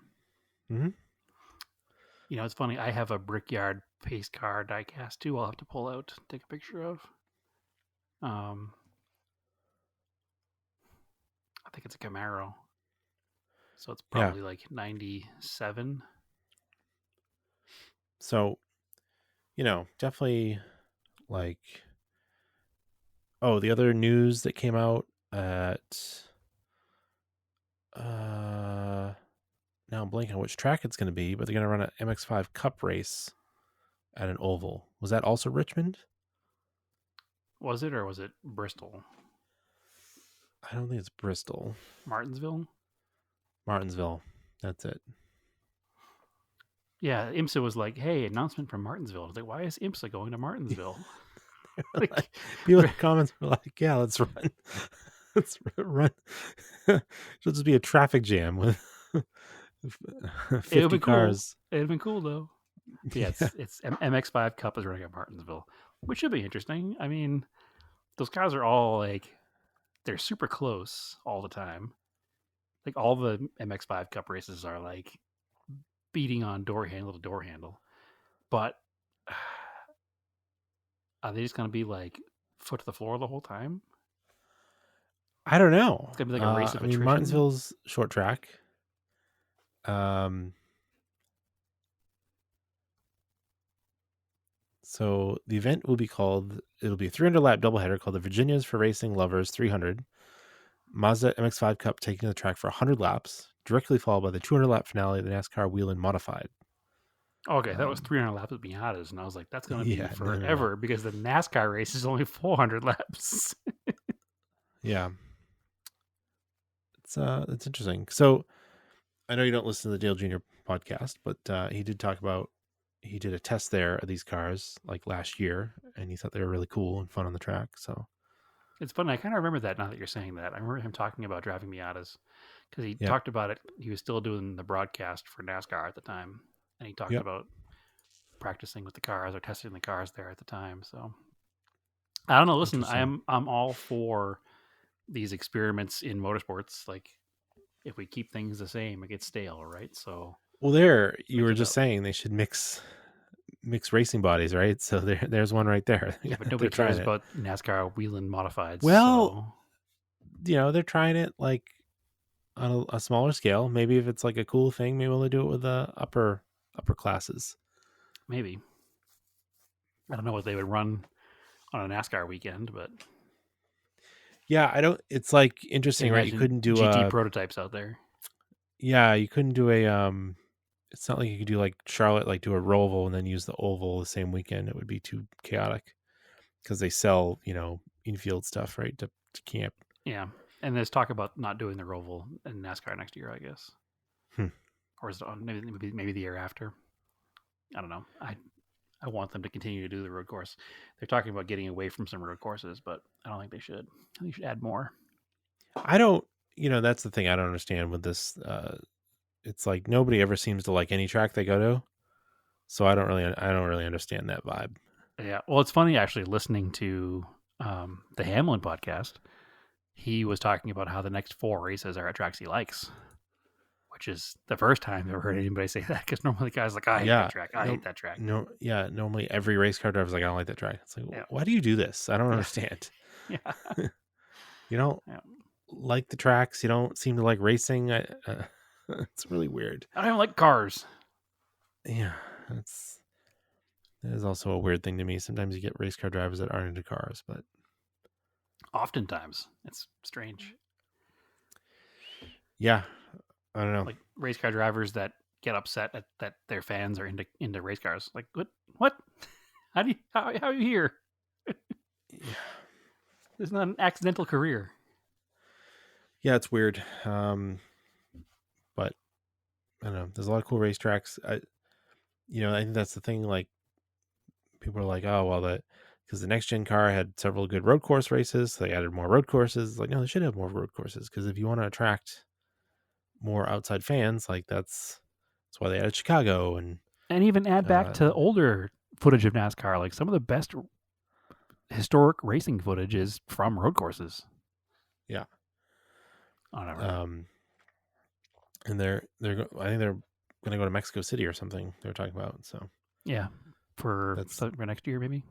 Speaker 3: Mm-hmm.
Speaker 5: It's funny. I have a Brickyard pace car diecast too. I'll have to pull out, take a picture of. I think it's a Camaro. So it's probably like 97.
Speaker 3: So, definitely like, the other news that came out at, now I'm blanking on which track it's going to be, but they're going to run an MX-5 Cup race at an oval. Was that also Richmond?
Speaker 5: Was it, or was it Bristol?
Speaker 3: I don't think it's Bristol.
Speaker 5: Martinsville?
Speaker 3: Martinsville. That's it.
Speaker 5: Yeah, IMSA was like, hey, announcement from Martinsville. I was like, why is IMSA going to Martinsville?
Speaker 3: People in the comments were like, yeah, let's run. Let's run. It'll just be a traffic jam with 50 cars.
Speaker 5: Cool. It'd been cool, though. Yeah, it's MX-5 Cup is running at Martinsville, which should be interesting. I mean, those cars are all like, they're super close all the time. Like all the MX-5 Cup races are like beating on door handle to door handle. But are they just going to be like foot to the floor the whole time?
Speaker 3: I don't know.
Speaker 5: It's going to be like a race of attrition.
Speaker 3: Martinsville's short track. So the event will be it'll be a 300 lap doubleheader called the Virginias for Racing Lovers 300. Mazda MX-5 Cup taking the track for 100 laps, directly followed by the 200 lap finale of the NASCAR Whelen Modified.
Speaker 5: Okay, that was 300 laps with Miatas, and I was like, that's going to be forever because the NASCAR race is only 400 laps.
Speaker 3: Yeah. It's interesting. So I know you don't listen to the Dale Jr. podcast, but he did talk about, he did a test there of these cars like last year, and he thought they were really cool and fun on the track. So
Speaker 5: it's funny. I kind of remember that now that you're saying that. I remember him talking about driving Miatas because he talked about it. He was still doing the broadcast for NASCAR at the time, and he talked about practicing with the cars or testing the cars there at the time. So I don't know. Listen, I'm all for these experiments in motorsports. Like if we keep things the same, it gets stale, right? So
Speaker 3: you were just saying they should mix racing bodies, right? So there's one right there.
Speaker 5: Yeah, but nobody cares about NASCAR Whelen Modifieds.
Speaker 3: Well, they're trying it like on a smaller scale. Maybe if it's like a cool thing, maybe they'll do it with the upper classes.
Speaker 5: Maybe. I don't know what they would run on a NASCAR weekend, but
Speaker 3: yeah, it's like interesting, right? You couldn't do
Speaker 5: GT prototypes out there.
Speaker 3: Yeah, you couldn't do a it's not like you could do like Charlotte, like do a Roval and then use the oval the same weekend. It would be too chaotic because they sell, infield stuff, right, to camp.
Speaker 5: Yeah, and there's talk about not doing the Roval in NASCAR next year, I guess. Or is it on maybe the year after? I don't know. I I want them to continue to do the road course. They're talking about getting away from some road courses, but I don't think they should. I think they should add more.
Speaker 3: I don't, that's the thing I don't understand with this. It's like nobody ever seems to like any track they go to. So I don't really understand that vibe.
Speaker 5: Yeah. Well, it's funny actually listening to the Hamlin podcast. He was talking about how the next 4 races are at tracks he likes, which is the first time I've ever heard anybody say that. Because normally the guy's like, I hate that track. I hate that track.
Speaker 3: No, yeah. Normally every race car driver's like, I don't like that track. It's like, why do you do this? I don't understand.
Speaker 5: Yeah.
Speaker 3: You don't like the tracks. You don't seem to like racing. It's really weird.
Speaker 5: I don't like cars.
Speaker 3: Yeah, that is also a weird thing to me. Sometimes you get race car drivers that aren't into cars, but
Speaker 5: oftentimes it's strange.
Speaker 3: Yeah, I don't know.
Speaker 5: Like race car drivers that get upset that their fans are into race cars. Like what? How are you here?
Speaker 3: Yeah.
Speaker 5: It's not an accidental career.
Speaker 3: Yeah, it's weird. But I don't know. There's a lot of cool racetracks. I think that's the thing. Like, people are like, oh, well, because the next gen car had several good road course races, so they added more road courses. Like, no, they should have more road courses, because if you want to attract more outside fans, like that's why they added Chicago and
Speaker 5: even add back to older footage of NASCAR. Like some of the best historic racing footage is from road courses.
Speaker 3: Yeah.
Speaker 5: Whatever.
Speaker 3: And I think they're going to go to Mexico City or something. They're talking about. So
Speaker 5: yeah, for next year maybe.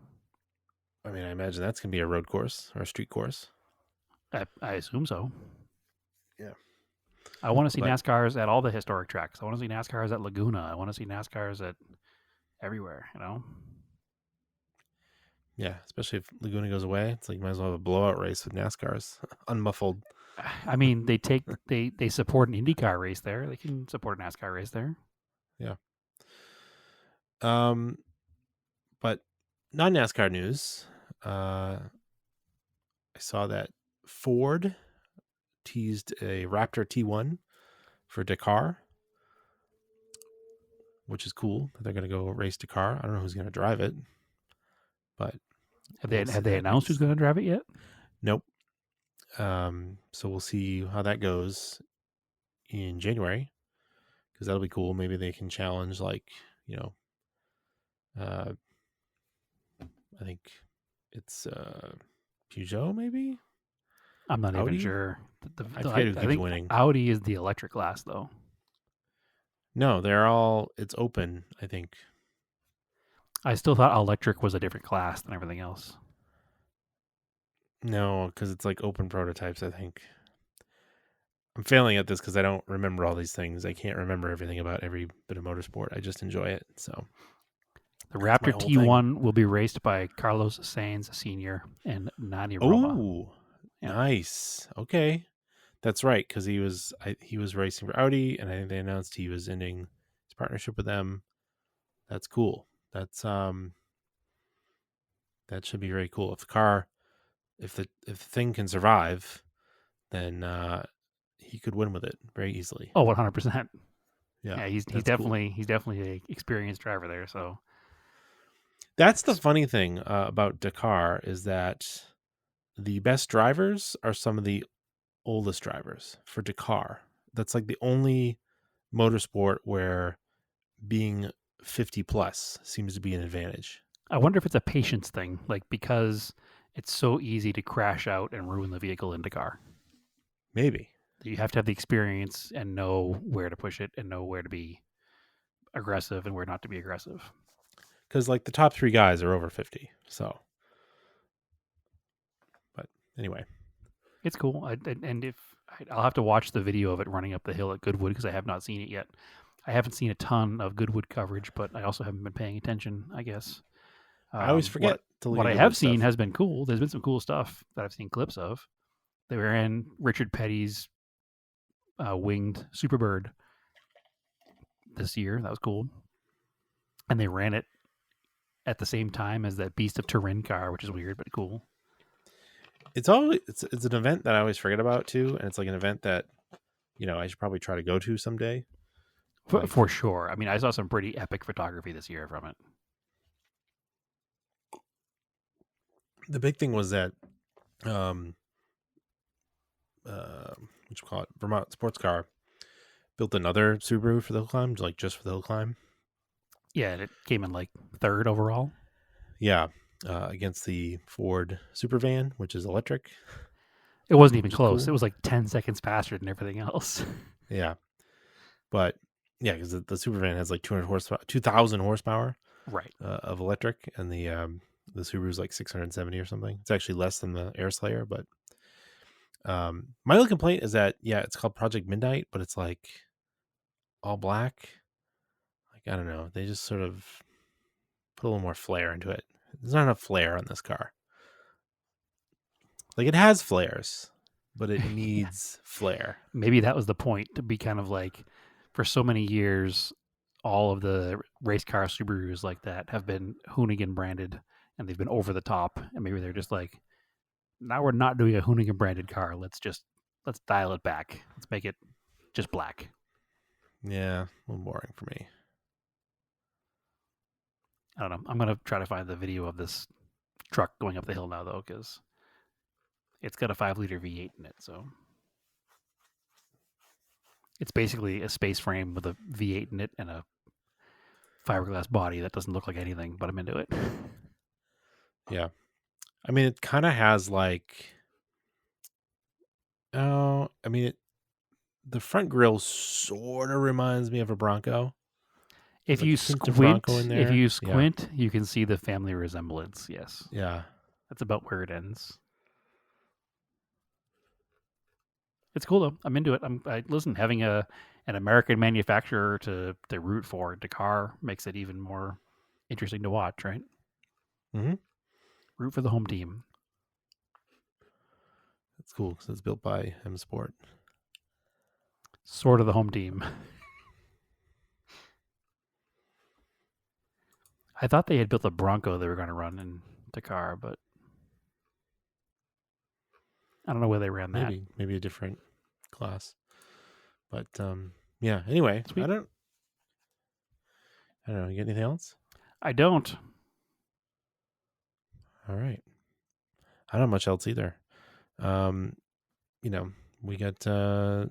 Speaker 3: I mean, I imagine that's going to be a road course or a street course.
Speaker 5: I assume so.
Speaker 3: Yeah.
Speaker 5: I want to see NASCARs at all the historic tracks. I want to see NASCARs at Laguna. I want to see NASCARs at everywhere.
Speaker 3: Yeah, especially if Laguna goes away, it's like you might as well have a blowout race with NASCARs, unmuffled.
Speaker 5: I mean, they support an IndyCar race there. They can support a NASCAR race there.
Speaker 3: Yeah. But non-NASCAR news. I saw that Ford teased a Raptor T1 for Dakar, which is cool. They're going to go race Dakar. I don't know who's going to drive it, but
Speaker 5: have they announced who's going to drive it yet?
Speaker 3: Nope. So we'll see how that goes in January, because that'll be cool. Maybe they can challenge, like, I think it's Peugeot, maybe.
Speaker 5: I'm not
Speaker 3: Audi?
Speaker 5: even sure.
Speaker 3: I forget who keeps winning.
Speaker 5: Audi is the electric class, though.
Speaker 3: No, it's open, I think.
Speaker 5: I still thought electric was a different class than everything else.
Speaker 3: No, because it's like open prototypes, I think. I'm failing at this because I don't remember all these things. I can't remember everything about every bit of motorsport. I just enjoy it. So
Speaker 5: the Raptor T1 will be raced by Carlos Sainz Sr. and Nani Roma.
Speaker 3: Oh, nice. Okay. That's right, because he was racing for Audi, and I think they announced he was ending his partnership with them. That's cool. That should be very cool. If the thing can survive, then he could win with it very easily.
Speaker 5: Oh, 100%.
Speaker 3: Yeah,
Speaker 5: he's definitely an experienced driver there. So
Speaker 3: that's the funny thing about Dakar, is that the best drivers are some of the oldest drivers for Dakar. That's like the only motorsport where being 50 plus seems to be an advantage.
Speaker 5: I wonder if it's a patience thing, like because it's so easy to crash out and ruin the vehicle in Dakar.
Speaker 3: Maybe.
Speaker 5: You have to have the experience and know where to push it and know where to be aggressive and where not to be aggressive.
Speaker 3: Because like the top 3 guys are over 50. So, but anyway,
Speaker 5: it's cool. I'll have to watch the video of it running up the hill at Goodwood, because I have not seen it yet. I haven't seen a ton of Goodwood coverage, but I also haven't been paying attention, I guess.
Speaker 3: I always forget to look
Speaker 5: what
Speaker 3: at
Speaker 5: I have seen
Speaker 3: stuff.
Speaker 5: has been cool. There's been some cool stuff that I've seen clips of. They were in Richard Petty's winged Superbird this year. That was cool. And they ran it at the same time as that Beast of Turin car, which is weird but cool.
Speaker 3: It's an event that I always forget about too, and it's like an event that I should probably try to go to someday.
Speaker 5: For sure. I mean, I saw some pretty epic photography this year from it.
Speaker 3: The big thing was that, what you call it, Vermont Sports Car built another Subaru for the hill climb, like just for the hill climb.
Speaker 5: Yeah, and it came in like third overall.
Speaker 3: Yeah, against the Ford Supervan, which is electric.
Speaker 5: It wasn't even
Speaker 3: Which is
Speaker 5: close.
Speaker 3: cool.
Speaker 5: It was like 10 seconds faster than everything else.
Speaker 3: Yeah, but yeah, because the Supervan has like 2,000 horsepower
Speaker 5: Right.
Speaker 3: of electric, and the Subaru's like 670 or something. It's actually less than the Air Slayer, but my only complaint is that it's called Project Midnight, but it's like all black. Like, I don't know, they just sort of put a little more flair into it. There's not enough flair on this car. Like, it has flares, but it needs flair.
Speaker 5: Maybe that was the point, to be kind of like, for so many years, all of the race car Subarus like that have been Hoonigan branded, and they've been over the top. And maybe they're just like, now we're not doing a Hoonigan branded car. Let's dial it back. Let's make it just black.
Speaker 3: Yeah, a little boring for me.
Speaker 5: I don't know. I'm gonna try to find the video of this truck going up the hill now, though, because it's got a 5-liter V8 in it. So it's basically a space frame with a V8 in it and a fiberglass body that doesn't look like anything, but I'm into it.
Speaker 3: Yeah. I mean, it kind of has like, the front grille sort of reminds me of a Bronco.
Speaker 5: If
Speaker 3: There's
Speaker 5: you
Speaker 3: like a hint of Bronco in there.
Speaker 5: you can see the family resemblance. Yes.
Speaker 3: Yeah.
Speaker 5: That's about where it ends. It's cool though. I'm into it. Listen, having an American manufacturer to root for, Dakar, makes it even more interesting to watch, right?
Speaker 3: Mm-hmm.
Speaker 5: Root for the home team.
Speaker 3: It's cool because it's built by M Sport.
Speaker 5: Sort of the home team. I thought they had built a Bronco they were going to run in Dakar, but I don't know where they ran that.
Speaker 3: Maybe a different class. But yeah. Anyway,
Speaker 5: Sweet.
Speaker 3: I don't know. You got anything else?
Speaker 5: I don't.
Speaker 3: All right. I don't have much else either. We got the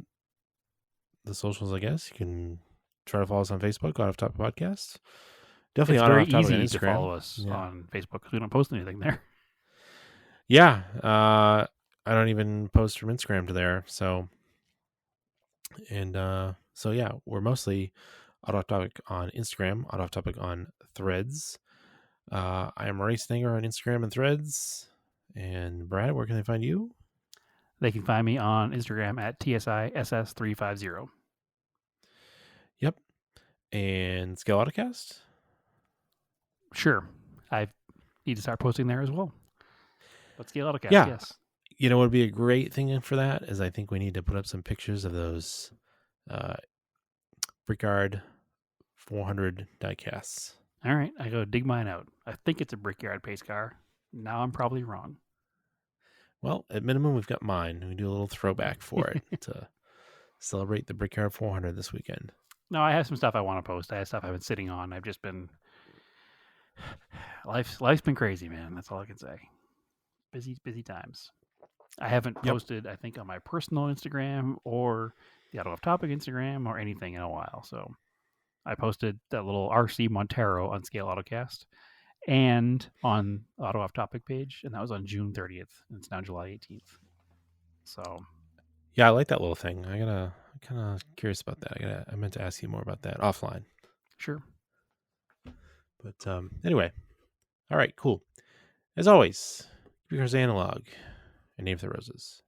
Speaker 3: socials, I guess. You can try to follow us on Facebook, Off Topic Podcast. Definitely
Speaker 5: It's
Speaker 3: on
Speaker 5: very
Speaker 3: Off Topic on
Speaker 5: easy to
Speaker 3: Instagram.
Speaker 5: follow us on Facebook because we don't post anything there.
Speaker 3: Yeah. I don't even post from Instagram to there. So yeah, we're mostly Off Topic on Instagram, Off Topic on Threads. I am Ray Stinger on Instagram and Threads. And Brad, where can they find you?
Speaker 5: They can find me on Instagram at TSISS350.
Speaker 3: Yep. And Scale Autocast?
Speaker 5: Sure. I need to start posting there as well. But Scale Autocast,
Speaker 3: Yeah.
Speaker 5: yes.
Speaker 3: You know what would be a great thing for that is I think we need to put up some pictures of those Brickyard 400 diecasts.
Speaker 5: All right. I go dig mine out. I think it's a Brickyard pace car. Now I'm probably wrong.
Speaker 3: Well, at minimum, we've got mine. We do a little throwback for it to celebrate the Brickyard 400 this weekend.
Speaker 5: No, I have some stuff I want to post. I have stuff I've been sitting on. I've just been... Life's been crazy, man. That's all I can say. Busy times. I haven't posted, I think, on my personal Instagram or the Auto Off Topic Instagram or anything in a while. So I posted that little RC Montero on Scale Autocast and on Auto Off Topic page, and that was on June 30th. And it's now July 18th. So
Speaker 3: yeah, I like that little thing. I'm kind of curious about that. I meant to ask you more about that offline.
Speaker 5: Sure.
Speaker 3: But anyway, all right, cool. As always, keep your cars analog and aim for the roses.